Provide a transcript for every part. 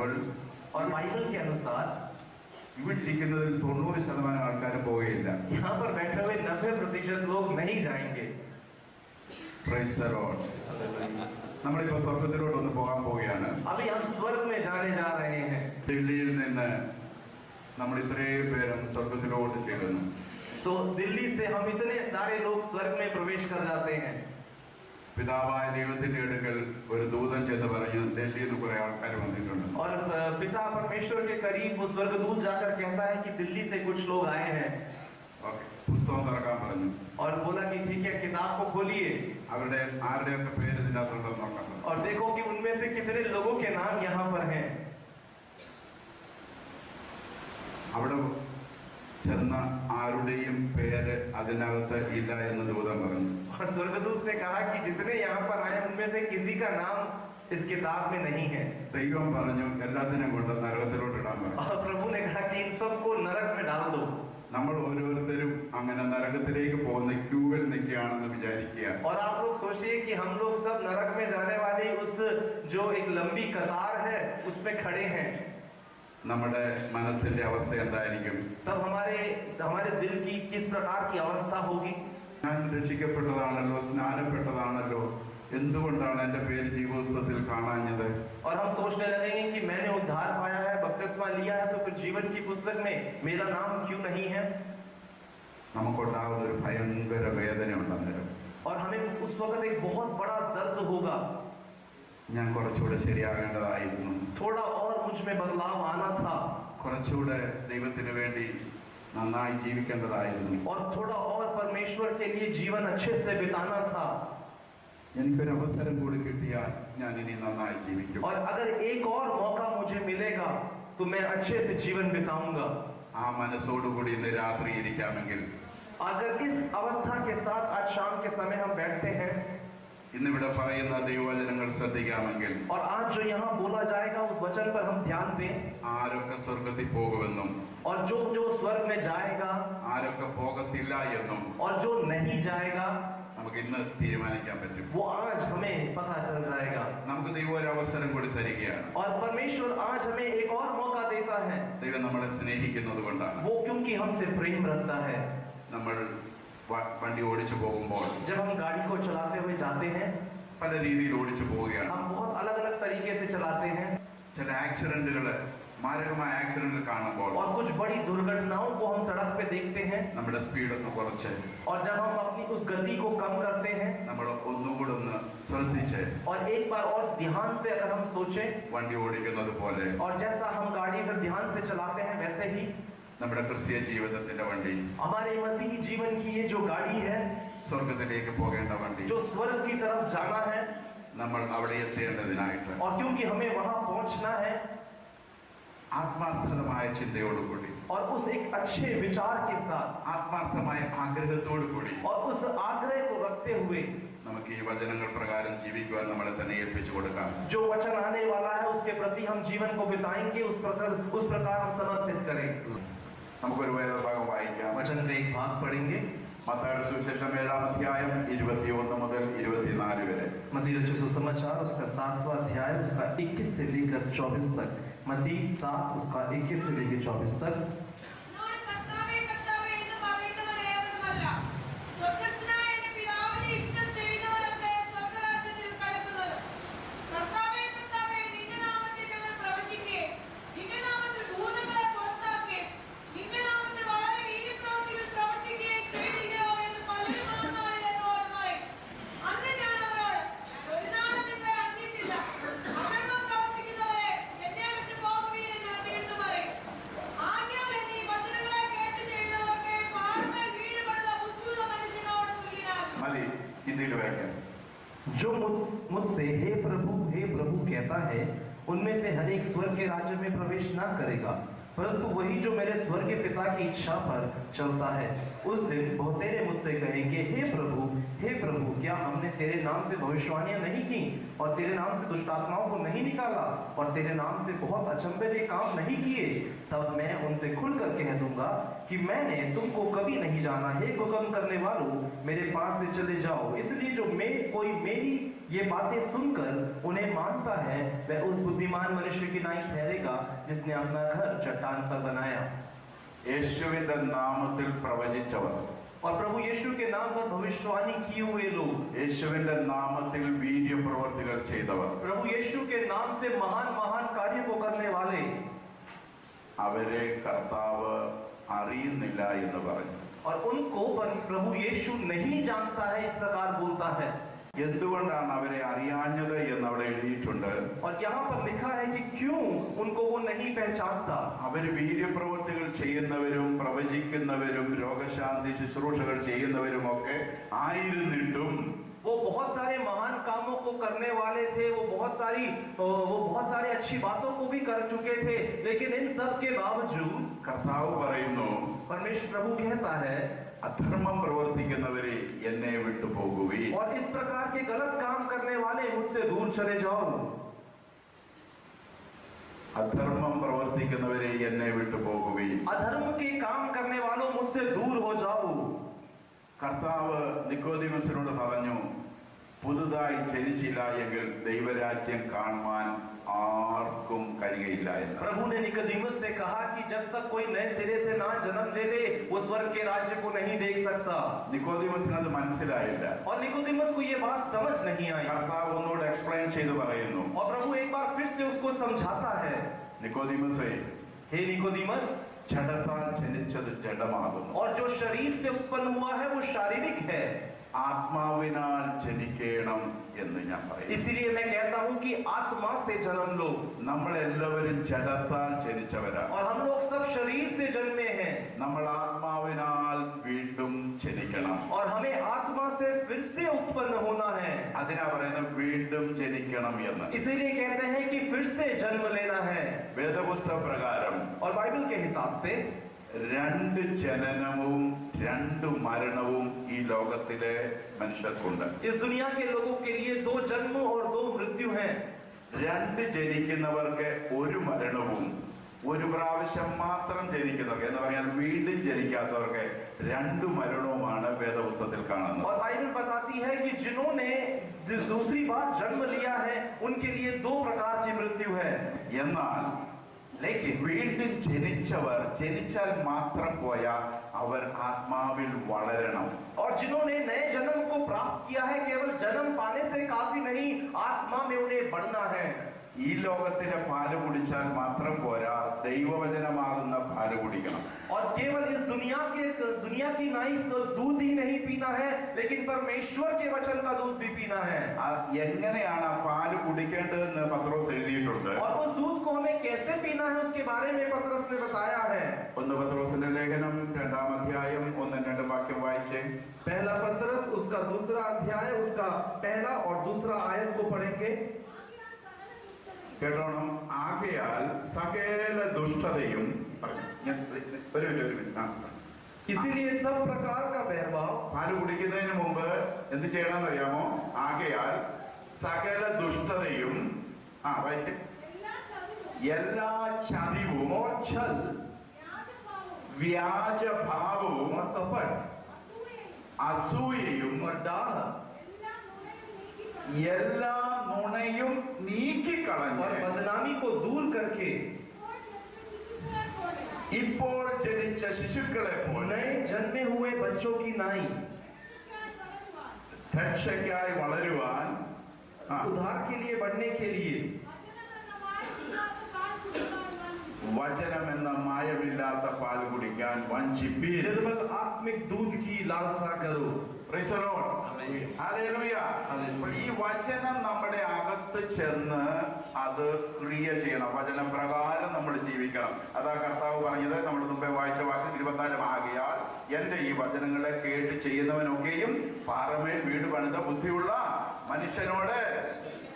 Bible और Bible के अनुसार ഇവിടെ ഇരിക്കുന്നതിൽ 90% ആൾക്കാരും പോവുകയില്ല. यहाँ पर बैठे हुए 90% लोग नहीं जाएंगे. Praise the Lord. നമ്മളിപ്പോൾ സ്വർഗത്തിലോട്ടൊന്ന് പോകാൻ പോവുകയാണ്. अभी हम स्वर्ग में जाने जा रहे हैं. ദില്ലിയിൽ നിന്ന് നമ്മൾ ഇത്രയും പേരും സ്വർഗത്തിലോട്ട് ചേരുന്നു. तो दिल्ली से हम इतने सारे लोग स्वर्ग में प्रवेश कर जाते हैं. പിതാവായ ദൈവത്തിന്റെ അടുക്കൽ ഒരു ദൂതൻ ചെന്ന് പറഞ്ഞു ദില്ലിയിൽ നിന്ന് കുറെ ആൾക്കാർ വന്നിട്ടുണ്ട്. और पिता परमेश्वर के करीब वो स्वर्गदूत जाकर कहता है कि दिल्ली से कुछ लोग आए हैं. ഓക്കെ, പുസ്തകം തുറക്കാൻ പറഞ്ഞു. और बोला कि ठीक है, किताब को खोलिए അവരുടെ ആരുടെയൊക്കെ പേര് ഇതിനകത്തുണ്ടെന്ന് നോക്കാം. और देखो कि उनमें से कितने लोगों के नाम यहाँ पर हैं. അവിടെ ചെന്ന ആരുടെയും പേര് അതിനകത്ത് ഇല്ല എന്ന് ദൂതൻ പറഞ്ഞു. और स्वर्गदूत ने कहा कि जितने यहाँ पर आए उनमें से किसी का नाम इस किताब में नहीं है. ദൈവം പറഞ്ഞു എല്ലാത്തിനും കൊണ്ട് നരകത്തിലോട്ട് ഇടാൻ പറഞ്ഞു. और प्रभु ने कहा कि इन सबको नरक में डाल दो. നമ്മൾ ഓരോരുത്തരും അങ്ങനെ നരകത്തിലേക്ക് പോകുന്ന ക്യൂവിൽ നിൽക്കുകയാണെന്ന് വിചാരിക്കുക. और आप लोग सोचिए कि हम लोग सब नरक में जाने वाले उस जो एक लंबी कतार है उस पे खड़े हैं. നമ്മുടെ മനസ്സിന്റെ അവസ്ഥ എന്തായിരിക്കും? तब हमारे दिल की किस प्रकार की अवस्था होगी? ഞാൻ രക്ഷിക്കപ്പെട്ടതാണല്ലോ, സ്നാനപ്പെട്ടതാണല്ലോ, എന്തുകൊണ്ടാണ് എന്റെ പേര് ജീവോത്സവത്തിൽ കാണാഞ്ഞത്? और हम सोचने लगेंगे कि मैंने उद्धार पाया है, बपतिस्मा लिया है, तो फिर जीवन की पुस्तक में मेरा नाम क्यों नहीं है? നമുക്കുണ്ടാകുന്ന ഒരു ഭയങ്കര വേദനയുണ്ട് അന്നേരം. और हमें उस वक्त एक बहुत बड़ा दर्द होगा. ഞാൻ കുറച്ചുകൂടെ ശരിയാകേണ്ടതായിരുന്നു, थोड़ा और मुझ में बदलाव आना था, കുറച്ചുകൂടെ ദൈവത്തിന് വേണ്ടി നന്നായി ജീവിക്കേണ്ടതായിരുന്നു, और थोड़ा और परमेश्वर के लिए जीवन अच्छे से बिताना था. എനിക്കൊരു അവസരം കൂടി കിട്ടിയാൽ ഞാൻ ഇനി നന്നായി ജീവിക്കും. और अगर एक और मौका मुझे मिलेगा तो मैं अच्छे से जीवन बिताऊंगा. ആ മനസ്സോടുകൂടി ഇന്ന് രാത്രി ഇരിക്കാമെങ്കിൽ, अगर इस अवस्था के साथ आज शाम के समय हम बैठते हैं ഇന്നിവിടെ പറയുന്ന ദൈവവചനങ്ങൾ ശ്രദ്ധിക്കാമെങ്കിൽ, और आज जो यहाँ बोला जाएगा उस वचन पर हम ध्यान दें, ആരൊക്കെ സ്വർഗത്തിൽ പോകുമെന്നും और जो जो स्वर्ग में जाएगा ആരൊക്കെ പോകത്തില്ല എന്നും और जो नहीं जाएगा നമുക്ക് ഇന്ന് തീരുമാനിക്കാൻ പറ്റും. वो आज हमें पता चल जाएगा. നമുക്ക് ദൈവം ഒരു അവസരം കൂടി തരികയാണ്. और परमेश्वर आज हमें एक और मौका देता है. ദൈവം നമ്മളെ സ്നേഹിക്കുന്നത് കൊണ്ടാണ്. वो क्योंकि हमसे प्रेम रखता है. നമ്മൾ വണ്ടി ഓടിച്ചു പോകുമ്പോൾ जब हम गाड़ी को चलाते हुए जाते हैं പല രീതിയിൽ ഓടിച്ചു പോവുകയാണ്. हम बहुत अलग अलग तरीके से चलाते हैं. ചില ആക്സിഡന്റുകൾ, മാരകമായ ആക്സിഡന്റുകൾ കാണുമ്പോൾ और कुछ बड़ी दुर्घटनाओं को हम सड़क पे देखते हैं. നമ്മുടെ സ്പീഡ് ഒന്ന് കുറച്ച് और जब हम अपनी उस गति को कम करते हैं നമ്മൾ ഒന്നുകൂടെ ഒന്ന് ശ്രദ്ധിച്ച് और एक बार और ध्यान से अगर हम सोचें വണ്ടി ഓടിക്കുന്നത് പോലെ और जैसा हम गाड़ी फिर ध्यान से चलाते हैं वैसे ही നമ്മുടെ ക്രിസ്തീയ ജീവിതത്തിന്റെ വണ്ടി, हमारे मसीही जीवन की ये जो गाड़ी है സ്വർഗത്തിലേക്ക് പോകേണ്ട വണ്ടി, जो स्वर्ग की तरफ जाना है, നമ്മൾ അവിടെ എത്തേണ്ടതിനായിട്ട് और क्योंकि हमें वहां पहुंचना है ആത്മാർത്ഥമായ ചിന്തയോടുകൂടി, और उस एक अच्छे विचार के साथ ആത്മാർത്ഥമായ ആഗ്രഹത്തോടുകൂടി और उस आग्रह को रखते हुए നമുക്ക് ഈ വചനങ്ങൾ പ്രകാരം ജീവിക്കുവാൻ നമ്മളെ തന്നെ ഏൽപ്പിച്ചു കൊടുക്കാം. जो वचन आने वाला है उसके प्रति हम जीवन को बिताएंगे, उस प्रकार हम समर्पित करें. നമുക്കൊരു വേദഭാഗം വായിക്കാം. वचन का एक भाग पढ़ेंगे. മത്തായിയുടെ സുവിശേഷം 7-ാം അധ്യായം 21 മുതൽ 24 वरे. मत्ती रचित सुसमाचार उसका 7वां अध्याय उसका 21 से लेकर 24 तक. मत्ती 7 उसका 21 से लेकर 24 तक. जो मुझसे हे प्रभु कहता है उनमें से हर एक स्वर्ग के राज्य में प्रवेश न करेगा, परंतु वही जो मेरे स्वर्गीय पिता की इच्छा पर चलता है. उस दिन बहुतेरे मुझसे कहेंगे हे प्रभु क्या हमने तेरे नाम से भविष्यवाणियां नहीं की और तेरे नाम से दुष्ट आत्माओं को नहीं निकाला और तेरे नाम से बहुत अचंभे के काम नहीं किए, तब मैं उनसे खुलकर कह दूंगा कि मैंने तुमको कभी नहीं जाना। हे कुकर्म करने वालों, मेरे पास से चले जाओ। इसलिए जो कोई मेरी ये बातें सुनकर उन्हें मानता है, वह उस बुद्धिमान मनुष्य की नाई ठहरेगा जिसने अपना घर चट्टान पर बनाया। യേശുവിന്റെ നാമത്തിൽ പ്രവചിച്ചവർ, और प्रभु यीशु के नाम पर भविष्यवाणी किए हुए लोग, യേശുവിന്റെ നാമത്തിൽ വീര്യപ്രവർത്തികൾ ചെയ്തവർ, प्रभु यीशु के नाम से महान महान कार्य को करने वाले, അവരെ കർത്താവ് അറിയുന്നില്ല എന്ന് പറഞ്ഞു. और उनको प्रभु यीशु नहीं जानता है, इस प्रकार बोलता है। എന്തുകൊണ്ടാണ് അവരെ അറിയാഞ്ഞത് എന്ന് അവിടെ എഴുതിയിട്ടുണ്ട്. और यहाँ पर लिखा है कि क्यों उनको वो नहीं पहचानता। അവർ വീര്യപ്രവർത്തികൾ ചെയ്യുന്നവരും പ്രവചിക്കുന്നവരും രോഗശാന്തി ശുശ്രൂഷകൾ ചെയ്യുന്നവരും ഒക്കെ ആയിരുന്നിട്ടും वो बहुत सारे महान कामों को करने वाले थे, वो बहुत सारी अच्छी बातों को भी कर चुके थे, लेकिन इन सब के बावजूद കർത്താവ് പറയുന്നു, परमेश्वर प्रभु कहता है, അധർമ്മം പ്രവർത്തിക്കുന്നവരെ എന്നെ വിട്ടു പോകുവീൻ. और इस प्रकार के गलत काम करने वाले मुझसे दूर चले जाओ। അധർമ്മം പ്രവർത്തിക്കുന്നവരെ എന്നെ വിട്ടു പോകുവീൻ. अधर्म के काम करने वालों मुझसे दूर हो जाओ। കർത്താവ് നിക്കോദീമസിനോട് പറഞ്ഞു, പുതുതായി ജനിച്ചില്ല എങ്കിൽ ദൈവരാജ്യം കാണുവാൻ ആർക്കും കഴിയുകയില്ല എന്ന്. प्रभु ने निकोदेमुस से कहा कि जब तक कोई नए सिरे से ना जन्म ले ले, वो स्वर्ग के राज्य को नहीं देख सकता। നിക്കോദീമസിന് അത് മനസ്സിലായില്ല. और निकोदेमुस को ये बात समझ नहीं आई। കർത്താവ് ഒന്നുകൂടെ എക്സ്പ്ലെയിൻ ചെയ്ത് പറയുന്നു, और प्रभु एक बार फिर से उसको समझाता है, നിക്കോദീമസേ, हे निकोदेमुस, ജഡത്താൽ ജനിച്ചത് ജഡമാകുന്നു, और जो शरीर से उत्पन्न हुआ है वो शारीरिक है, ആത്മാവിനാൽ ജനിക്കണം എന്ന് ഞാൻ പറയുന്നു. इसीलिए मैं कहता हूँ कि आत्मा से जन्म लो। നമ്മളെല്ലാവരും ജഡത്താൽ ജനിച്ചവരാണ്. और हम लोग सब शरीर से जन्मे हैं, നമ്മൾ ആത്മാവിനാൽ വീണ്ടും ജനിക്കണം. और हमें आत्मा से फिर से उत्पन्न होना है। അതിനാ പറയുന്നത് വീണ്ടും ജനിക്കണം എന്ന്. इसीलिए कहते हैं कि फिर से जन्म लेना है। വേദപുസ്തക പ്രകാരം और बाइबल के हिसाब से രണ്ട് ജനനവും രണ്ട് മരണവും ഈ ലോകത്തിലെ മനുഷ്യർക്കുണ്ട്. इस दुनिया के लोगों के लिए 2 जन्म और 2 मृत्यु हैं। രണ്ട് ജനിക്കുന്നവർക്ക് ഒരു മരണവും, ഒരു പ്രാവശ്യം മാത്രം ജനിക്കുന്നവർക്ക് എന്ന് പറഞ്ഞാൽ വീണ്ടും ജനിക്കാത്തവർക്ക് 2 മരണവുമാണ് വേദപുസ്തകത്തിൽ കാണുന്നത്. और बाइबल बताती है कि जिन्होंने दूसरी बार जन्म लिया है उनके लिए 2 प्रकार की मृत्यु है। എന്നാൽ വീണ്ടും ജനിച്ചവർ ജനിച്ചാൽ മാത്രം പോയാൽ അവർ ആത്മാവിൽ വളരണം. और जिन्होंने नए जन्म को प्राप्त किया है, केवल जन्म पाने से काफी नहीं, आत्मा में उन्हें बढ़ना है। ഈ ലോകത്തിലെ പാല് കുടിച്ചാൽ മാത്രം പോരാ, ദൈവവചനമാകുന്ന പാല് കുടിക്കണം. और केवल इस दुनिया की नाई दूध ही नहीं पीना है, लेकिन परमेश्वर के वचन का दूध भी पीना है। എങ്ങനെയാണ് ആ പാല് കുടിക്കേണ്ടതെന്ന് പത്രോസ് എഴുതിയിട്ടുണ്ട്. और उस दूध को हमें कैसे पीना है उसके बारे में पतरस ने बताया है। 1 പത്രോസിന്റെ ലേഖനം 2-ാം അധ്യായം 1-2 വാക്യം വായിച്ചേ. पहला पतरस उसका 2रा अध्याय उसका पहला और दूसरा आयत को पढ़ेंगे। കേട്ടോണം. ആകയാൽ സകല ദുഷ്ടതയും, इसीलिए सब प्रकार का बहरवाव, പാല് കുടിക്കുന്നതിന് മുമ്പ് എന്ത് ചെയ്യണമെന്ന് അറിയാമോ? ആകയാൽ സകല ദുഷ്ടതയും, വായിച്ചേ, എല്ലാ ചതിവും और छल, വ്യാജഭാവവും और कपट, അസൂയയും और डाह, എല്ലാ നുണയും നീക്കിക്കളഞ്ഞ് और बदनामी को दूर करके ഇപ്പോൾ ജനിച്ച ശിശുക്കളെ പോലെ नए जन्मे हुए बच्चों की नाई രക്ഷയ്ക്കായി വളരുവാൻ, उद्धार के लिए बढ़ने के लिए വചനം എന്ന മായമില്ലാത്ത പാൽ കുടിക്കാൻ വഞ്ചിപ്പീൻ. निर्मल आत्मिक दूध की लालसा करो। Praise the Lord. Hallelujah. ഈ വചനം നമ്മുടെ അകത്ത് ചെന്ന് അത് ക്രിയ ചെയ്യണം. വചനപ്രകാരം നമ്മൾ ജീവിക്കണം. അതാ കർത്താവ് പറഞ്ഞത്, നമ്മൾ മുമ്പേ വായിച്ച വാക്യം 24. ആകയാൽ എന്റെ ഈ വചനങ്ങളെ കേട്ട് ചെയ്യുന്നവനൊക്കെയും പാറമേൽ വീട് പണിത ബുദ്ധിയുള്ള മനുഷ്യനോട്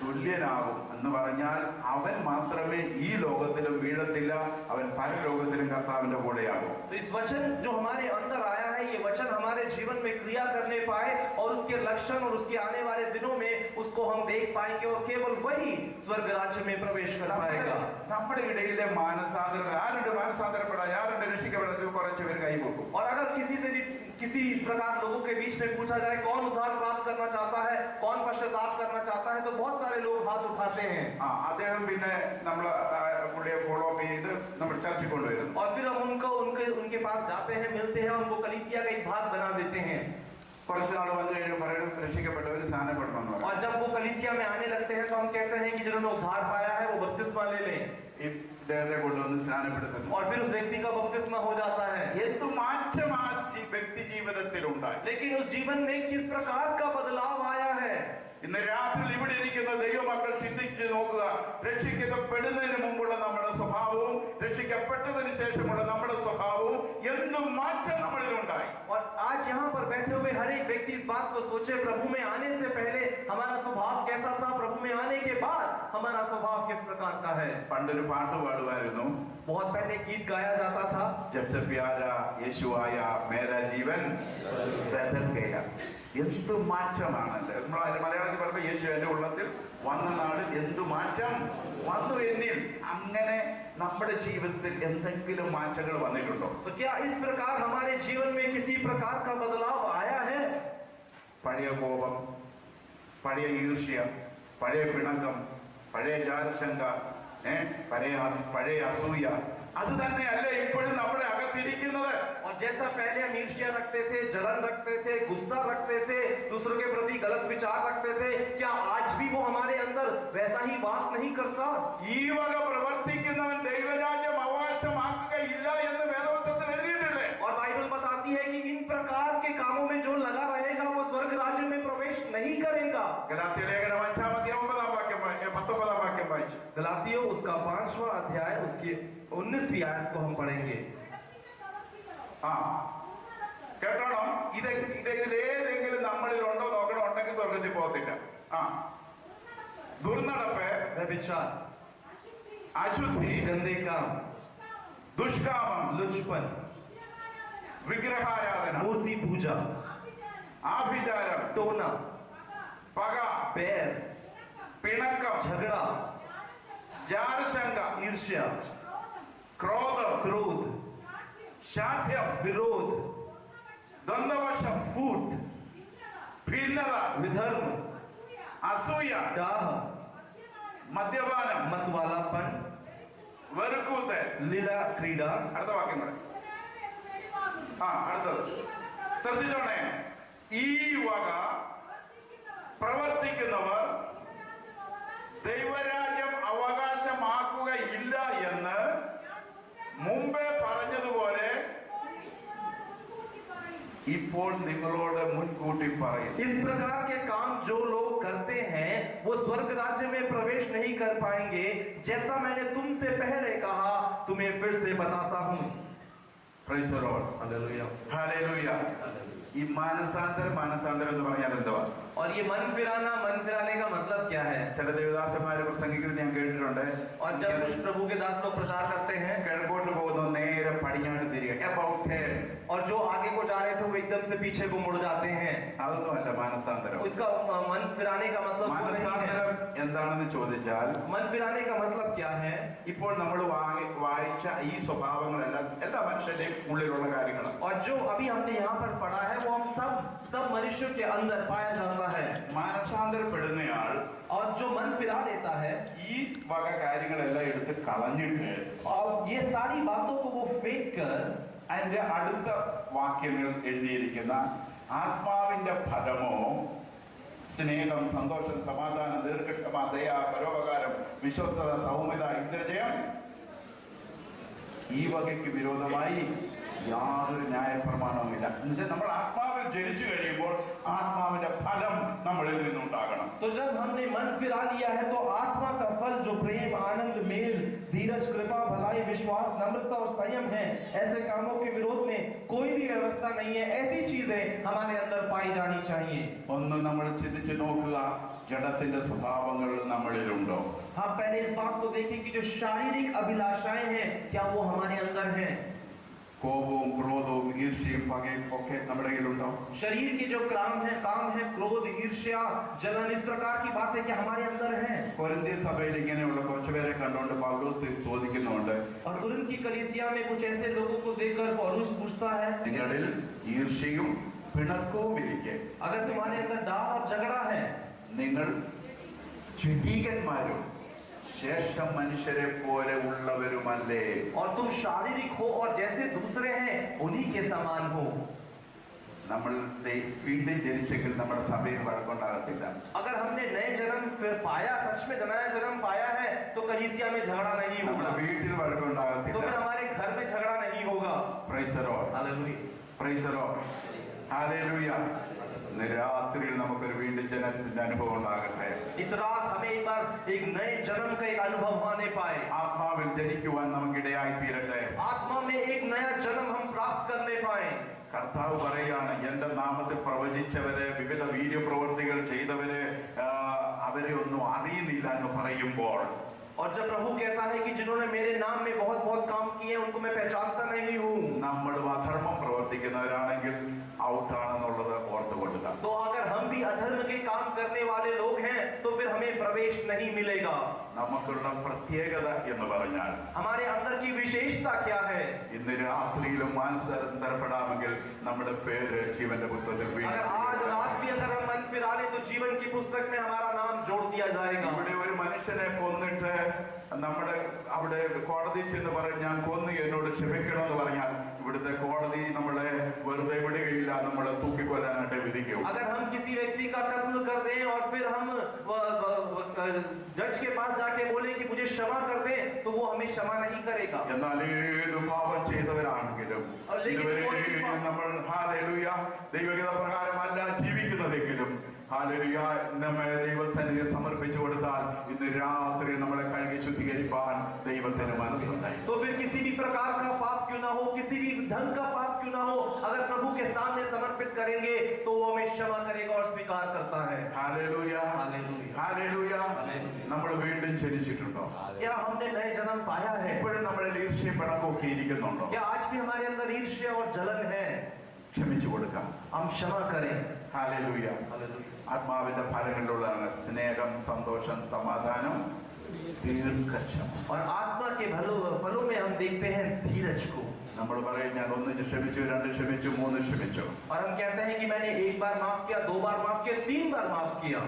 തുല്യനാകും എന്ന് പറഞ്ഞാൽ അവൻ മാത്രമേ ഈ ലോകത്തിലും വീഴത്തില്ല, അവൻ പരലോകത്തിലും കർത്താവിന്റെ കൂടെയാകും. तो इस वचन जो हमारे अंदर आया है, ये वचन हमारे जीवन में क्रिया करने पाए और उसके लक्षण और उसके आने वाले दिनों में उसको हम देख पाएंगे और केवल वही स्वर्ग राज्य में प्रवेश कर पाएगा. നമ്മുടെ ഇടയിലെ മാനസാന്തരം ആരുടെ മാനസാന്തരപ്പെടാൻ ആരുടെ രക്ഷിക്കപ്പെടാൻ കുറച്ച് പേര് കൈപോക്കും. और अगर किसी से भी किसी इस प्रकार लोगों के बीच में पूछा जाए कौन उद्धार प्राप्त करना चाहता है, कौन पश्चाताप करना चाहता है, तो बहुत सारे लोग हाथ उठाते हैं. അദ്ദേഹം പിന്നെ നമ്മളെ പുള്ളിയെ ഫോളോ അപ്പ് ചെയ്ത് നമ്മൾ ചർച്ചയിൽ കൊണ്ടുവരുന്നു. और फिर हम उनके पास जाते हैं, मिलते हैं, उनको कलीसिया का एक भाग बना देते हैं. കുറച്ച് നാൾ വന്നു കഴിഞ്ഞ് പറയണം രക്ഷിക്കപ്പെട്ടവർ സ്നാനപ്പെടണമെന്ന് പറയും. और जब वो कलीसिया में आने लगते हैं तो हम कहते हैं कि जिन्होंने उद्धार पाया है वो बपतिस्मा ले लें. ഇദ്ദേഹത്തെ കൊണ്ടുവന്ന് സ്നാനപ്പെടുത്തുന്നു. और फिर उस व्यक्ति का बपतिस्मा हो जाता है. എന്ത് മാറ്റം ആ വ്യക്തി ജീവിതത്തിൽ ഉണ്ടായി. लेकिन उस जीवन में किस प्रकार का बदलाव आया है. ഇന്ന് രാത്രി ഇവിടെ ഇരിക്കുന്ന ദൈവമക്കൾ ചിന്തിച്ച് നോക്കുക. രക്ഷിക്കപ്പെടുന്നതിന് മുമ്പുള്ള നമ്മുടെ സ്വഭാവവും രക്ഷിക്കപ്പെട്ടതിന് ശേഷമുള്ള നമ്മുടെ സ്വഭാവവും എന്ത് മാറ്റം നമ്മളിലുണ്ടായി. और आज यहाँ पर बैठे हुए हर एक व्यक्ति इस बात को सोचे, प्रभु में आने से पहले हमारा स्वभाव कैसा था, प्रभु में आने के बाद हमारा स्वभाव किस प्रकार का है. പണ്ടൊരു പാട്ട് പാടുമായിരുന്നു. बहुत पहले गीत गाया जाता था. जब से प्यारा यीशु आया मेरा जीवन बदल गया. എന്ത് മാറ്റമാണല്ലേ. നമ്മൾ മലയാളത്തിൽ പറയുമ്പോൾ യേശു എന്റെ ഉള്ളത്തിൽ വന്ന നാളിൽ എന്ത് മാറ്റം വന്നു എന്നിൽ. അങ്ങനെ നമ്മുടെ ജീവിതത്തിൽ എന്തെങ്കിലും മാറ്റങ്ങൾ വന്നിട്ടുണ്ടോ? तो क्या इस प्रकार हमारे जीवन में किसी प्रकार का बदलाव आया है? പഴയ കോപം, പഴയ ഈർഷ്യ, പഴയ പിണക്കം, പഴയ ജാരശങ്ക, പഴയ അസൂയ, അത് തന്നെയല്ല ഇപ്പോഴും നമ്മുടെ അകത്തിരിക്കുന്നത്. और जैसा पहले हम ईर्ष्या रखते थे, जलन रखते थे, गुस्सा रखते थे, दूसरों के प्रति गलत विचार रखते थे, क्या आज भी वो हमारे अंदर वैसा ही वास नहीं करता? ഈ വക പ്രവർത്തിക്കുന്നവൻ ദൈവരാജ്യം അവകാശമാക്കുകയില്ല എന്ന് വേദപുസ്തകത്തിൽ എഴുതിയിട്ടില്ലേ? और बाइबल बताती है कि इन प्रकार के कामों में जो लगा रहेगा वो स्वर्ग राज्य में प्रवेश नहीं करेगा. ഗലാത്യ ലേഖനം 5-ാം അധ്യായം 19-ാം വാക്യം 19-ാം വാക്യം വായിച്ചു. गलातियों उसका 5वां अध्याय उसकी 19वीं आयत को हम पढ़ेंगे. കേട്ടോണം. ഇതിലേതെങ്കിലും നമ്മളിൽ ഉണ്ടോ നോക്കണം. ഉണ്ടെങ്കിൽ സ്വർഗത്തിൽ പോകത്തില്ല. ദുർനടപ്പ്, व्यभिचार, അശുദ്ധി, गंदे काम, ദുഷ്കാമം, लुचपन, വിഗ്രഹാരാധന, मूर्ति पूजा, ആഭിചാരം, टोना, പക, बैर, പിണക്കം, झगड़ा, ജാരശങ്ക, ईर्ष्या, ക്രോധം, क्रोध, ശാഠ്യം, विरोध, ദ്വന്ദ്വവശം, फूट, ഭിന്നത, विधर्म, അസൂയ, डाह, മദ്യപാനം, मतवालापन, വെറുക്കൂത്ത്. लीला क्रीड़ा. അടുത്ത വാക്യം പറ. അടുത്തത് ശ്രദ്ധിച്ചോണേ. ഈ വക പ്രവർത്തിക്കുന്നവർ ദൈവരാജ്യം അവകാശമാക്കുകയില്ല എന്ന് മുമ്പേ പറഞ്ഞതുപോലെ ഇപ്പോൾ നിങ്ങളോട് മുൻകൂട്ടി പറയും. इस प्रकार के काम जो लोग करते हैं वो स्वर्ग राज्य में प्रवेश नहीं कर पाएंगे. जैसा मैंने तुमसे पहले कहा तुम्हें फिर से बताता हूँ. Praise the Lord. Hallelujah. Hallelujah. ഈ മാനസാന്തരം എന്ന് പറഞ്ഞാൽ എന്തുവാ? और ये मन फिराने का मतलब क्या है? ചില ദേവദാസന്മാരെ പ്രസംഗിക്കുന്നത് ഞാൻ കേട്ടിട്ടുണ്ട്. और जब कुछ प्रभु के दास लोग प्रचार करते हैं, കിഴക്കോട്ട് പോകുന്നു, നേരെ പടിഞ്ഞാട്ട് തിരികെ, about turn. और जो आगे को जा रहे थे वो एकदम से पीछे को मुड़ जाते हैं. അതൊന്നുമല്ല മാനസാന്തരം. इसका मन फिराने का मतलब മാനസാന്തരം എന്താണെന്ന് ചോദിച്ചാൽ, मन फिराने का मतलब क्या है? ഇപ്പോൾ നമ്മൾ വായിച്ച ഈ സ്വഭാവങ്ങളെല്ലാം എല്ലാ മനുഷ്യന്റെയും ഉള്ളിലുള്ള കാര്യങ്ങളാണ്. और जो अभी हमने यहाँ पर पढ़ा है वो हम सब मनुष्यों के अंदर पाया जाता है. മാനസാന്തരപ്പെടുന്നയാൾ और जो मन फिरा देता है ഈ വക കാര്യങ്ങളെല്ലാം എടുത്ത് കളഞ്ഞിട്ട് और ये सारी बातों को वो फेंक कर അതിന്റെ അടുത്ത വാക്യങ്ങൾ എഴുതിയിരിക്കുന്ന ആത്മാവിന്റെ ഫലമോ സ്നേഹം, സന്തോഷം, സമാധാനം, ദീർഘക്ഷമ, ദയ, പരോപകാരം, വിശ്വസ്തത, സൗമ്യത, ഇന്ദ്രജയം, ഈ വകയ്ക്ക് വിരോധമായി യാതൊരു ന്യായപ്രമാണവുമില്ല. എന്നുവെച്ചാൽ നമ്മൾ ആത്മാവിൽ ജനിച്ചു കഴിയുമ്പോൾ ആത്മാവിന്റെ ഫലം നമ്മളിൽ നിന്നുണ്ടാകണം. तो जब हमने मन फिरा लिया है तो आत्मा का फल जो प्रेम, आनंद, मेल, धीरज, धीरज, कृपा, भलाई, विश्वास, नम्रता और संयम है। ऐसे कामों के विरोध में कोई भी व्यवस्था नहीं है। ऐसी चीजें हमारे अंदर पाई जानी चाहिए। ഒന്ന് നമ്മൾ ചിന്തിച്ചു നോക്കുക, ജഡത്തിന്റെ സ്വഭാവങ്ങൾ നമ്മളിലുണ്ടോ? हम पहले इस बात को देखें कि जो शारीरिक अभिलाषाएं हैं क्या वो हमारे अंदर हैं। കോപവും ക്രോധവും ഈർഷ്യയും പകയും ഒക്കെ നമ്മുടെ കയ്യിലുണ്ടോ? शरीर के जो काम है क्रोध, ईर्ष्या, जलन, इस प्रकार की बातें क्या हमारे अंदर हैं। കൊരിന്ത്യ സഭയിൽ ഇങ്ങനെയുള്ള കുറച്ചുപേരെ കണ്ടുകൊണ്ട് പൗലോസ് ചോദിക്കുന്നുണ്ട്, और तुरंत की कलीसिया में कुछ ऐसे लोगों को देखकर पौलुस पूछता है, നിങ്ങളിൽ ഈർഷ്യയും പിണക്കവും ഇരിക്കെ अगर तुम्हारे अंदर डाह और झगड़ा है, നിങ്ങൾ ജഡീകന്മാരും ശേഷ മനുഷ്യരെ പോലെ ഉള്ളവരുമല്ലേ? और तुम शारीरिक हो और जैसे दूसरे हैं उन्हीं के समान हो। നമ്മൾ വീണ്ടും ജനിച്ചെങ്കിൽ നമ്മുടെ സഭയിൽ വഴക്കുണ്ടാകത്തില്ല. अगर हमने नए जन्म फिर पाया, सच में नया जन्म पाया है, तो कलीसिया में झगड़ा नहीं നമ്മുടെ होगा, വീട്ടിൽ तो വഴക്കുണ്ടാകത്തില്ല. फिर हमारे घर में झगड़ा नहीं होगा। Praise the Lord, hallelujah. Price the Lord, hallelujah. ഇന്ന് രാത്രിയിൽ നമുക്കൊരു വീണ്ടും ജനനത്തിന്റെ അനുഭവം ഉണ്ടാകട്ടെ. इस रात हमें एक बार एक नए जन्म का एक अनुभव होने पाए। ആത്മാവിൽ ജനിക്കുവാൻ നമുക്കിടയായി തീരട്ടെ. आत्मा में एक नया जन्म हम प्राप्त करने पाए। കർത്താവ് പറയാണ്, എന്റെ നാമത്തിൽ പ്രവചിച്ചവരെ, വിവിധ വീര്യപ്രവൃത്തികൾ ചെയ്തവരെ അവരെ ഒന്നും അറിയുന്നില്ല എന്ന് പറയുമ്പോൾ, और जब प्रभु कहता है कि जिन्होंने मेरे नाम में बहुत बहुत काम किए उनको मैं पहचानता नहीं हूँ, നമ്മളും അധർമ്മം പ്രവർത്തിക്കുന്നവരാണെങ്കിൽ ഔട്ടാണെന്നുള്ളത് ഓർത്തുകൊള്ളുക. तो अगर हम भी अधर्म के काम करने वाले लोग हैं तो फिर हमें प्रवेश नहीं मिलेगा। നമുക്കുള്ള പ്രത്യേകത എന്ന് പറഞ്ഞാൽ हमारे अंदर की विशेषता क्या है? ഇന്ന് രാത്രിയിലും മാനസാന്തരപ്പെടാമെങ്കിൽ നമ്മുടെ പേര് ജീവന്റെ പുസ്തകത്തിൽ अगर വീണ്ടും. आज रात भी अगर हम मन फिरा ले तो जीवन की पुस्तक में हमारा नाम जोड़ दिया जाएगा। ഇവിടെ ഒരു മനുഷ്യനെ കൊന്നിട്ട് നമ്മുടെ അവിടെ കോടതി ചെന്ന് പറയും, ഞാൻ കൊന്നു, എന്നോട് ക്ഷമിക്കണമെന്ന് പറഞ്ഞാൽ ഇവിടുത്തെ കോടതി നമ്മളെ വെറുതെ വിടുകയില്ല, നമ്മളെ തൂക്കിക്കൊല്ലാനായിട്ട് വിധിക്കും. अगर हम किसी व्यक्ति का कत्ल कर दें और फिर हम जज के पास जाके बोले कि मुझे क्षमा कर दे, तो वो हमें क्षमा नहीं करेगा। എന്നാൽ ഏത് പാപം ചെയ്തവരാണെങ്കിലും ഇതുവരെയും നമ്മൾ ഹല്ലേലൂയ ദൈവഗീത പ്രകാരമല്ല ജീവിക്കുന്നതെങ്കിലും ഹല്ലേലൂയ നമ്മെ ദൈവസന്നിധിയിൽ സമർപ്പിച്ചു കൊടുത്താൽ ഇന്ന് രാത്രി നമ്മളെ കഴുകി ശുദ്ധീകരിപ്പാൻ ദൈവത്തിന് മനസ്സുണ്ടായി. तो फिर किसी भी प्रकार का पाप क्यों ना हो, किसी भी ढंग का पाप क्यों ना हो, अगर प्रभु के सामने समर्पित करेंगे तो वो हमें क्षमा करेगा और स्वीकार करता है। Hallelujah, hallelujah. ഹല്ലേലൂയ. നമ്മൾ വീണ്ടും ജനിച്ചിട്ടുണ്ടോ? क्या हमने नए जन्म पाया है? ഇപ്പോഴും നമ്മളിൽ ഈർഷ്യയും പിണക്കമൊക്കെ ഇരിക്കുന്നുണ്ടോ? क्या आज भी हमारे अंदर ईर्ष्या और जलन है? ക്ഷമിച്ചു കൊടുക്കാം. हम क्षमा करें। ഹല്ലേലൂയ. ആത്മാവിന്റെ ഫലങ്ങളിലുള്ളതാണ് സ്നേഹം, സന്തോഷം, സമാധാനം, ദീർഘക്ഷമ. और आत्मा के फलों में हम देखते हैं धीरज को। നമ്മൾ പറയും, ഞാൻ ഒന്നിച്ച് ക്ഷമിച്ചു, രണ്ട് ക്ഷമിച്ചു, മൂന്ന് ക്ഷമിച്ചു. और हम कहते हैं कि मैंने एक बार माफ किया, दो बार माफ किया, तीन बार माफ किया।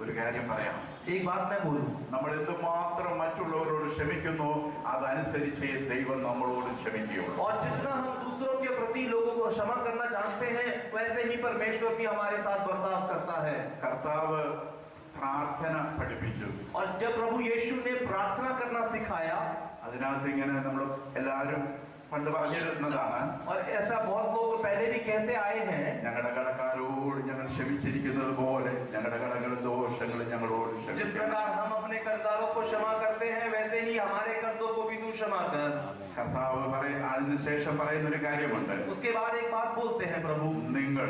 ഒരു കാര്യം പറയാം, एक बात मैं बोलूं, നമ്മൾ എന്തുമാത്രം മറ്റുള്ളവരോട് ക്ഷമിക്കുന്നു അതനുസരിച്ച് ദൈവം നമ്മളോട് ക്ഷമിക്കുകയുള്ളൂ. और जितना हम दूसरों के प्रति लोगों को क्षमा करना चाहते हैं वैसे ही परमेश्वर भी हमारे साथ बर्ताव करता है। കർത്താവ് പ്രാർത്ഥന പഠിപ്പിച്ചു. और जब प्रभु यीशु ने प्रार्थना करना सिखाया, അതിനകത്ത് ഇങ്ങനെ നമ്മൾ എല്ലാവരും പണ്ട് പറഞ്ഞിരുന്നതാണ്, और ऐसा बहुत लोग पहले भी कहते आए हैं, ഞങ്ങളുടെ കടക്കാരോട് ഞങ്ങൾ ക്ഷമിച്ചിരിക്കുന്നത് പോലെ ഞങ്ങളുടെ കടകളും ദോഷങ്ങളും ഞങ്ങളോട് जिस ക്ഷമിക്കണം. प्रकार हम अपने कर्जदारों को क्षमा करते हैं वैसे ही हमारे कर्जों को भी तू क्षमा कर। കർത്താവ് അതിനുശേഷം പറയുന്ന ഒരു കാര്യമുണ്ട്, उसके बाद एक बात बोलते हैं प्रभु, നിങ്ങൾ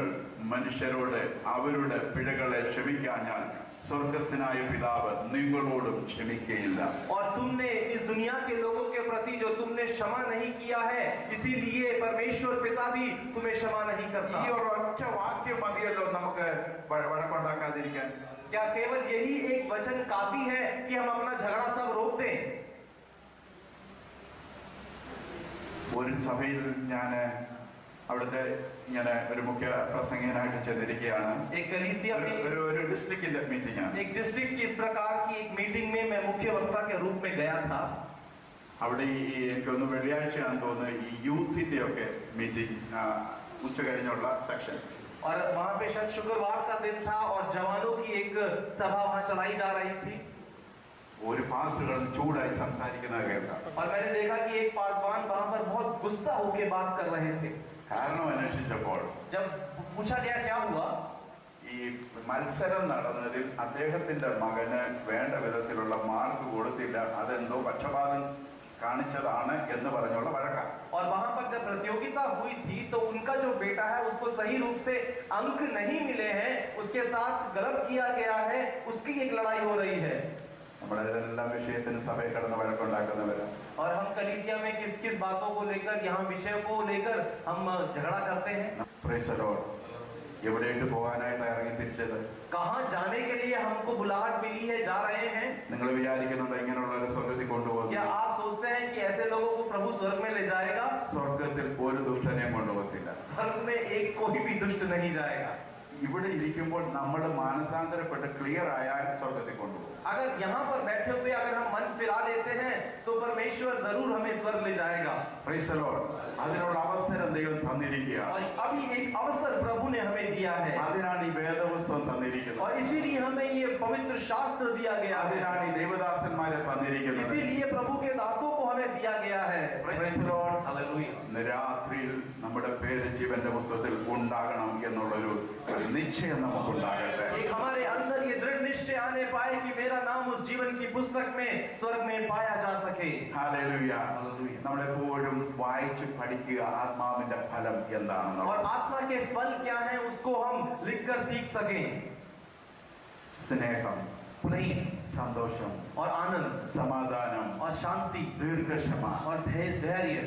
മനുഷ്യരോട് അവരുടെ പിഴകളെ ക്ഷമിക്കാഞ്ഞാൽ സ്വർഗസ്ഥനായ പിതാവ് നിങ്ങളോടും ക്ഷമിക്കുകയില്ല. और तुमने इस दुनिया के लोगों के प्रति जो तुमने क्षमा नहीं किया है, इसीलिए परमेश्वर पिता भी तुम्हें क्षमा नहीं करता। ഈ ഒരു ഒറ്റ വാക്യം മതിയല്ലോ നമുക്ക് വഴക്കുണ്ടാക്കാതിരിക്കാൻ. क्या केवल यही एक वचन काफी है कि हम अपना झगड़ा सब रोक दें? ഒരു സഭയിൽ ഞാൻ അവിടുത്തെ ഇങ്ങനെ ഒരു മുഖ്യ പ്രസംഗനായിട്ട് ചെന്നിരിക്കുകയാണ്. एक कलीसिया में ഒരു ഡിസ്ട്രിക്റ്റിന്റെ മീറ്റിംഗ് ആണ്. एक डिस्ट्रिक्ट की इस प्रकार की एक मीटिंग में मैं मुख्य वक्ता के रूप में गया था। അവിടെ എനിക്കൊന്ന് വെള്ളിയാഴ്ചയാണെന്ന് തോന്നുന്നു ഈ യൂത്തിന്റെ ഒക്കെ മീറ്റിംഗ് ഉച്ച കഴിഞ്ഞുള്ള സെക്ഷൻ. और वहाँ पे शायद शुक्रवार का दिन था और जवानों की एक सभा वहाँ चलाई जा रही थी। ഒരു പാസ്റ്റർ ചൂടായി സംസാരിക്കുന്നത് കേൾക്കാം. और मैंने देखा कि एक पासवान वहाँ पर बहुत गुस्सा होके बात कर रहे थे। കാരണം അന്വേഷിച്ചപ്പോൾ जब पूछा गया क्या हुआ, ഈ മത്സരം നടന്നതിൽ അദ്ദേഹത്തിന്റെ മകന് വേണ്ട വിധത്തിലുള്ള മാർക്ക് കൊടുത്തില്ല, അതെന്തോ പക്ഷപാതം കാണിച്ചതാണ് എന്ന് പറഞ്ഞുള്ള വഴക്കാണ്. और वहां पर जब प्रतियोगिता हुई थी तो उनका जो बेटा है उसको सही रूप से अंक नहीं मिले हैं, उसके साथ गलत किया गया है, उसकी एक लड़ाई हो रही है. നമ്മുടെ എല്ലാ വിഷയത്തിനും സഭയിൽ കിടന്ന് വഴക്കുണ്ടാക്കുന്നവരാ. और हम कलीसिया में किस किस बातों को लेकर, यहाँ विषयों को लेकर हम झगड़ा करते हैं. Price the Lord. എവിടേക്ക് പോകാനായിട്ട് ഇറങ്ങി തിരിച്ചത്? कहाँ जाने के लिए हमको बुलाहट मिली है, जा रहे हैं? നിങ്ങൾ വിചാരിക്കുന്നുണ്ടോ ഇങ്ങനെയുള്ള ഒരു സ്വർഗ്ഗത്തിൽ കൊണ്ടുപോകും? क्या आप सोचते हैं कि ऐसे लोगों को प्रभु स्वर्ग में ले जाएगा? സ്വർഗ്ഗത്തിൽ ഒരു ദുഷ്ടനെയും കൊണ്ടുപോകത്തില്ല. स्वर्ग में एक कोई भी दुष्ट नहीं जाएगा. ഇവിടെ ഇരിക്കുമ്പോൾ നമ്മൾ മാനസാന്തരപ്പെട്ട് ക്ലിയർ ആയാൽ സ്വർഗ്ഗത്തിൽ കൊണ്ടുപോകും. अगर यहाँ पर बैठे हुए अगर हम मन फिरा लेते हैं तो परमेश्वर जरूर हमें स्वर्ग ले जाएगा. Price the Lord. അതിനുള്ള അവസരം ദൈവം തന്നിരിക്കുകയാണ്. और अभी एक अवसर प्रभु ने हमें दिया है. അതിനാണ് ഈ വേദപുസ്തകം തന്നിരിക്കുന്നത്. और इसीलिए हमें ये पवित्र शास्त्र दिया गया है. അതിനാണ് ഈ ദൈവദാസന്മാരെ തന്നിരിക്കുന്നത്. इसीलिए प्रभु के दासों को हमें दिया गया है. Price the Lord. हालेलुया. ഇന്ന് രാത്രിയിൽ നമ്മുടെ പേര് ജീവന്റെ പുസ്തകത്തിൽ ഉണ്ടാകണം എന്നുള്ളൊരു നിശ്ചയം നമുക്കുണ്ടാകട്ടെ. एक हमारे अंदर ये दृढ़ निश्चय आने पाए कि मेरा नाम उस जीवन की पुस्तक में स्वर्ग में पाया जा सके. ഹല്ലേലൂയ. हालेलुया. നമ്മളെപ്പോഴും വായിച്ച് പഠിക്കുക ആത്മാവിന്റെ ഫലം और എന്താണെന്നുള്ളത്. आत्मा के फल क्या हैं उसको हम लिखकर सीख सकें. സ്നേഹം, प्रेम സന്തോഷം, और आनंद സമാധാനം, और शांति ദീർഘക്ഷമ, और धैर्य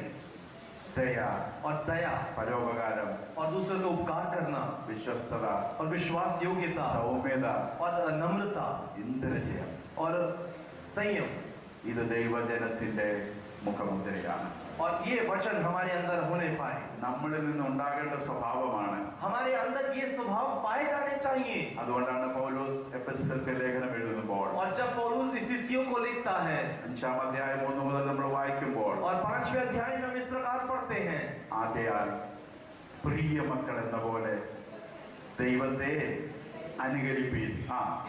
ദയ, और दया പരോപകാരം, और दूसरे को उपकार करना വിശ്വസ്തത, और विश्वास योग्यता സൗമ്യത, और नम्रता ഇന്ദ്രജയം. और संयम. ഇത് ദൈവജനത്തിന്റെ മുഖമുദ്രയാണ്. और ये वचन हमारे अंदर होने पाए. നമ്മളിൽ നിന്നുണ്ടാകേണ്ട സ്വഭാവമാണ്. हमारे अंदर ये स्वभाव पाए जाने चाहिए. അതുകൊണ്ടാണ് പൗലോസ് എഫെസ്യർക്ക് ലേഖനം എഴുതുമ്പോൾ और जब पौलुस इफिसियों को लिखता है 5-ാം അധ്യായം 1 മുതൽ നമ്മൾ വായിക്കുമ്പോൾ और 5वें अध्याय में हम इस प्रकार पढ़ते हैं. ആകയാൽ പ്രിയ മക്കൾ എന്ന പോലെ ദൈവത്തെ അനുകരിപ്പീൻ.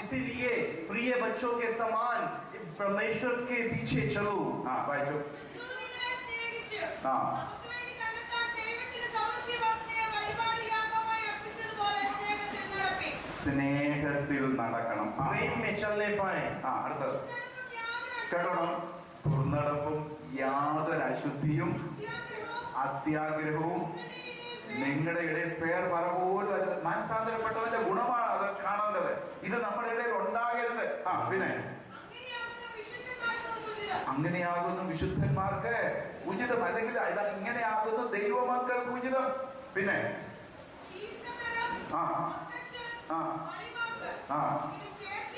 इसीलिए प्रिय बच्चों के समान परमेश्वर के पीछे चलो. വായിച്ചു. സ്നേഹത്തിൽ നടക്കണം. प्रेम में चलने पाए. അടുത്തത് കേട്ടോണം. ദുർനടപ്പും യാതൊരു അശുദ്ധിയും അത്യാഗ്രഹവും നിങ്ങളുടെ ഇടയിൽ പേർ പറപോലും അല്ല. മാനസാന്തരപ്പെട്ടതിന്റെ ഗുണമാണ് അത് കാണേണ്ടത്. ഇത് നമ്മുടെ ഇടയിൽ ഉണ്ടാകരുത്. പിന്നെ അങ്ങനെയാകുന്നു വിശുദ്ധന്മാർക്ക് ഉചിതം, അല്ലെങ്കിൽ ഇങ്ങനെയാകുന്നു ദൈവമക്കൾക്ക് ഉചിതം. പിന്നെ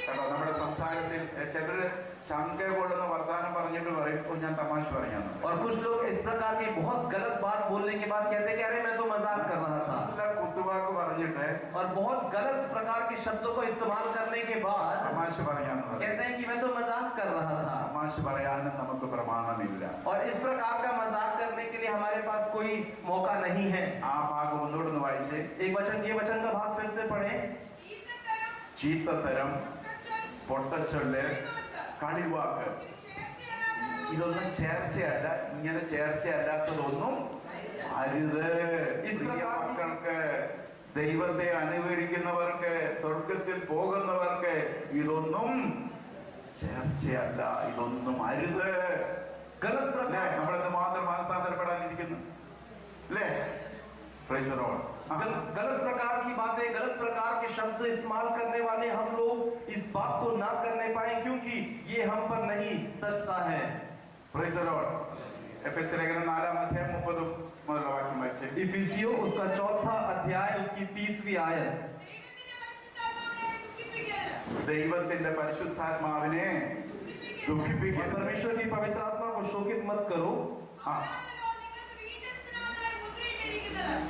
കേട്ടോ, നമ്മുടെ സംസാരത്തിൽ ചിലര് ചങ്ക കൊള്ളുന്ന വർത്താനം പറഞ്ഞിട്ട് പറയും ഞാൻ തമാശ പറഞ്ഞാണ്. और कुछ लोग इस प्रकार की बहुत गलत बात बोलने के बाद कहते कि अरे मैं तो मजाक कर रहा था. നല്ല കുത്തുവാക്ക് പറഞ്ഞിട്ട് और बहुत गलत प्रकार के शब्दों को इस्तेमाल करने के बाद തമാശ പറയാന്ന് പറയും. कहते हैं कि मैं तो मजाक कर रहा था. തമാശ പറയാനും നമുക്ക് പ്രമാണമില്ല. और इस प्रकार का मजाक करने के लिए हमारे पास कोई मौका नहीं है. ആ ഭാഗം ഒന്നുകൂടെ ഒന്ന് വായിച്ചേ. एक वचन, ये वचन का भाग फिर से पढ़ें. ചീത്തത്തരം, പൊട്ടച്ചൊല്ല്, കളിവാക്ക്, ഇതൊന്നും ചേർച്ചയല്ല. ഇങ്ങനെ ചേർച്ചയല്ലാത്തതൊന്നും അരുത്. പ്രിയ മക്കൾക്ക്, ദൈവത്തെ അനുകരിക്കുന്നവർക്ക്, സ്വർഗത്തിൽ പോകുന്നവർക്ക് ഇതൊന്നും ചേർച്ചയല്ല, ഇതൊന്നും അരുത്. गलत प्रकार, നമ്മളെന്ന് മാത്രം മാനസാന്തരപ്പെടാനിരിക്കുന്നു അല്ലേ? गलत प्रकार की बातें, गलत प्रकार के शब्द इस्तेमाल करने वाले हम लोग इस बात को ना करने पाए, क्योंकि ये हम पर नहीं सचता है. Praise the Lord. एफेसर लेखन 4-ാം അധ്യായം 30 മുതലുള്ള വാക്യം വായിച്ചേ. इफिसियों उसका 4था अध्याय उसकी 30वीं आयत. ദൈവത്തിന്റെ പരിശുദ്ധാത്മാവിനെ ദുഃഖിപ്പിക്കരുത്. परमेश्वर की पवित्र आत्मा को शोकित मत करो.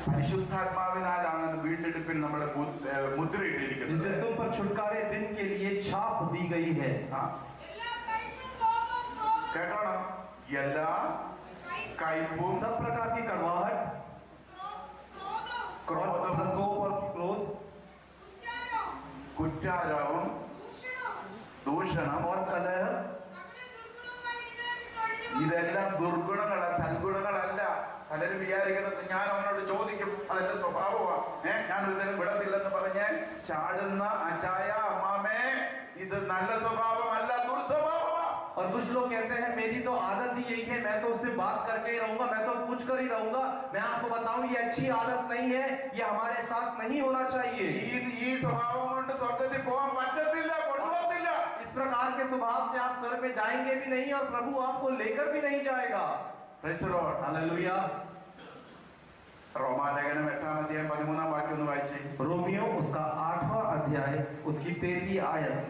പരിശുദ്ധാത്മാവിനാലാണ് വീണ്ടെടുപ്പിൽ നമ്മളെ മുദ്രയിട്ടിരിക്കുന്നത്. जिससे तुम पर छुटकारे दिन के लिए छाप दी गई है. കേട്ടോണം. എല്ലാ കയ്പും, सब प्रकार की कड़वाहट, ക്രോധവും, प्रकोप और क्रोध, കുറ്റാരവും, ദൂഷണം, और कलह, ഇതെല്ലാം ദുർഗുണങ്ങളാ, സൽഗുണങ്ങളല്ല. പലരും വിചാരിക്കുന്നത് ഞാൻ അവനോട് ചോദിക്കും അതെന്റെ സ്വഭാവമാണ്, ഞാൻ ഒരുതരം വിടത്തില്ലെന്ന് പറഞ്ഞ് ചാടുന്ന അച്ചായ അമ്മാമേ, ഇത് നല്ല സ്വഭാവമല്ല, ദുർസ്വഭാവമാണ്. और कुछ लोग कहते हैं मेरी तो आदत ही यही है, मैं तो उससे बात करके ही रहूंगा, मैं तो पूछ कर ही रहूंगा। मैं आपको बताऊं ये अच्छी आदत नहीं है, ये हमारे साथ नहीं होना चाहिए। ഈ സ്വഭാവം കൊണ്ട് സ്വർഗത്തിൽ പോകാൻ പറ്റത്തില്ല, കൊണ്ടുപോകത്തില്ല. इस प्रकार के स्वभाव से आप स्वर्ग में जाएंगे भी नहीं और प्रभु आपको लेकर भी नहीं जाएगा। Praise the Lord. हालेलुया। റോമാലേഖനം 8-ാം അധ്യായം 13-ാം വാക്യം ഒന്ന് വായിച്ചേ. रोमियो उसका 8वां अध्याय उसकी 13वीं आयत।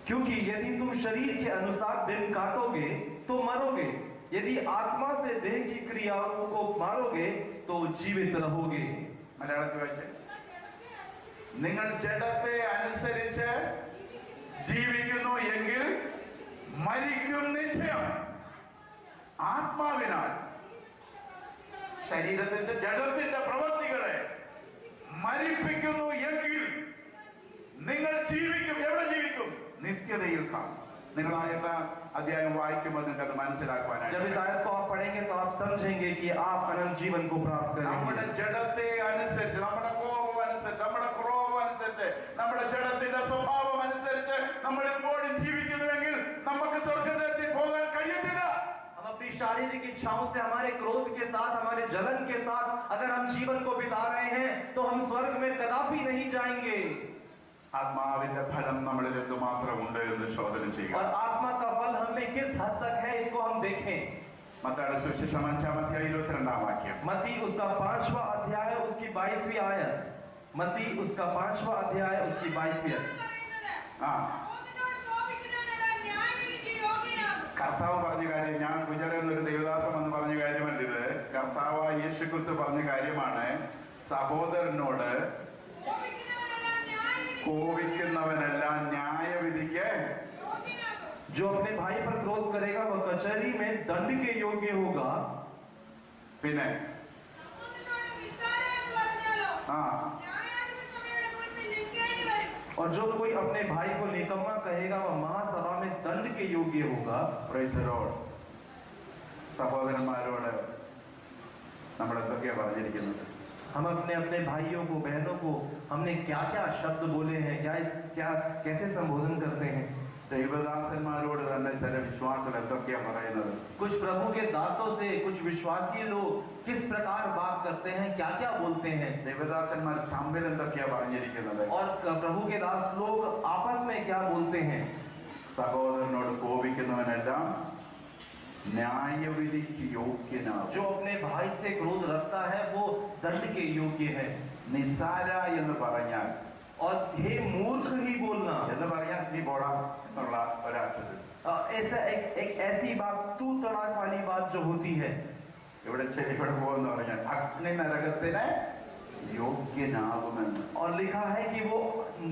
क्योंकि यदि तुम शरीर के अनुसार दिन काटोगे तो मरोगे, यदि आत्मा से देह की क्रियाओं को मारोगे तो जीवित रहोगे। മലയാളത്തിൽ വായിച്ചേ. നിങ്ങൾ ജഡത്തെ അനുസരിച്ച് ജീവിക്കുന്നു എങ്കിൽ മരിക്കും നിശ്ചയം. ആത്മാവിനാൽ ശരീരത്തിന്റെ ജഡത്തിന്റെ പ്രവൃത്തികളെ മരിപ്പിക്കുന്നു എങ്കിൽ നിങ്ങൾ ജീവിക്കും. എവിടെ ജീവിക്കും? നിത്യതയിൽ കാണും. നിങ്ങൾ ആ 8-ാം അധ്യായം വായിക്കുമ്പോൾ നിങ്ങൾക്ക് അത് മനസ്സിലാക്കുവാനായിട്ട്. जब इस आयत को आप पढ़ेंगे तो आप समझेंगे कि आप अनंत जीवन को प्राप्त നമ്മുടെ करेंगे। ജഡത്തെ അനുസരിച്ച്, നമ്മുടെ കോപം അനുസരിച്ച്, നമ്മുടെ ക്രോധം അനുസരിച്ച്, നമ്മുടെ ജഡത്തിന്റെ സ്വഭാവം അനുസരിച്ച് നമ്മൾ ഇപ്പോഴും ജീവിക്കുന്നുവെങ്കിൽ നമുക്ക് സ്വർഗ്ഗത്തിൽ പോകാൻ കഴിയത്തില്ല. हम अपनी शारीरिक इच्छाओं से, हमारे क्रोध के साथ, हमारे जलन के साथ अगर हम जीवन को बिता रहे हैं तो हम स्वर्ग में कदापि नहीं जाएंगे। ആത്മാവിന്റെ ഫലം നമ്മളിൽ എന്തുമാത്രം ഉണ്ട് എന്ന് ശോധന और ചെയ്യുക. आत्मा का फल हम में किस हद तक है इसको हम देखें। മത്തായിയുടെ സുവിശേഷം 5-ാം അധ്യായം 22-ാം വാക്യം. मत्ती उसका 5वां अध्याय उसकी 22वीं आयत। मत्ती उसका 5वां अध्याय उसकी 22वीं आयत। ആ കർത്താവ് പറഞ്ഞ കാര്യം, ഞാൻ ഗുജറ എന്നൊരു ദേവദാസം എന്ന് പറഞ്ഞ കാര്യമല്ല ഇത്. കർത്താവ് യേശുക്രിസ്തു പറഞ്ഞ കാര്യമാണ്. സഹോദരനോട് കോപിക്കുന്നവനെല്ലാം ന്യായവിധിക്ക്, जो अपने भाई पर क्रोध करेगा वह कचहरी में दंड के योग्य होगा। പിന്നെ ആ और जो कोई अपने भाई को निकम्मा कहेगा वह महासभा में दंड के योग्य होगा। Praise the Lord. സഹോദരന്മാരോട് നമ്മൾ എന്തൊക്കെയാ പറഞ്ഞിരിക്കുന്നത്? हम अपने अपने भाइयों को, बहनों को हमने क्या क्या शब्द बोले हैं, क्या कैसे संबोधन करते हैं। ദൈവദാസന്മാരോട് തന്നെ ചില വിശ്വാസികൾ എന്തൊക്കെയാ പറയുന്നത്? कुछ प्रभु के दासों से कुछ विश्वासी लोग किस प्रकार बात करते हैं, क्या क्या बोलते हैं। ദൈവദാസന്മാർ തമ്മിൽ എന്തൊക്കെയാ പറഞ്ഞിരിക്കുന്നത്? और प्रभु के दास लोग आपस में क्या बोलते हैं। സഹോദരനോട് കോപിക്കുന്നവനെല്ലാം ന്യായവിധിക്ക് യോഗ്യനാകും. जो अपने भाई से क्रोध रखता है वो दंड के योग्य है। നിസാര എന്ന് പറഞ്ഞാൽ, और हे मूर्ख ही बोलना, എന്ന് പറഞ്ഞാൽ നീ പോടാ എന്നുള്ള ഒരർത്ഥത്തിൽ. ऐसा एक ऐसी बात, तू तड़ाक वाली बात जो होती है। ഇവിടെ ഇവിടെ പോകുന്ന പറഞ്ഞാൽ അഗ്നി നരകത്തിന് യോഗ്യനാകുമെന്ന്. और लिखा है कि वो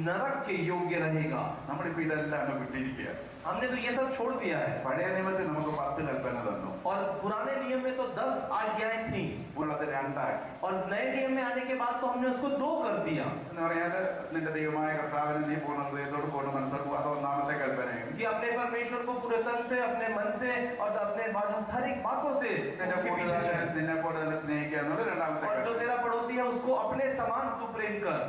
नरक के योग्य रहेगा। നമ്മളിപ്പോ ഇതെല്ലാം വിട്ടിരിക്കുക. हमने तो ये सब छोड़ दिया है। പഴയ നിയമത്തിൽ നമുക്ക് 10 കൽപ്പന തന്നു. और पुराने नियम में तो 10 आज्ञाएं थी ഇപ്പോൾ അത് 2 ആക്കി. और नए नियम में आने के बाद तो हमने उसको 2 कर दिया। എന്ന് പറഞ്ഞാൽ നിന്റെ ദൈവമായ കർത്താവിനെ നീ പൂർണ്ണ ഹൃദയത്തോട് പൂർണ്ണ മനസ്സോട്, അത് ഒന്നാമത്തെ കൽപ്പനയാണ്. कि अपने परमेश्वर को पूरे तन से, अपने मन से और अपने हर एक बातों से നിന്നെ उसके पीछे കൂട്ടുകാരനെ चल। നിന്നെ പോലെ തന്നെ സ്നേഹിക്കുക എന്നുള്ള രണ്ടാമത്തെ और जो കൽപ്പന. तेरा पड़ोसी है उसको अपने समान तू प्रेम कर।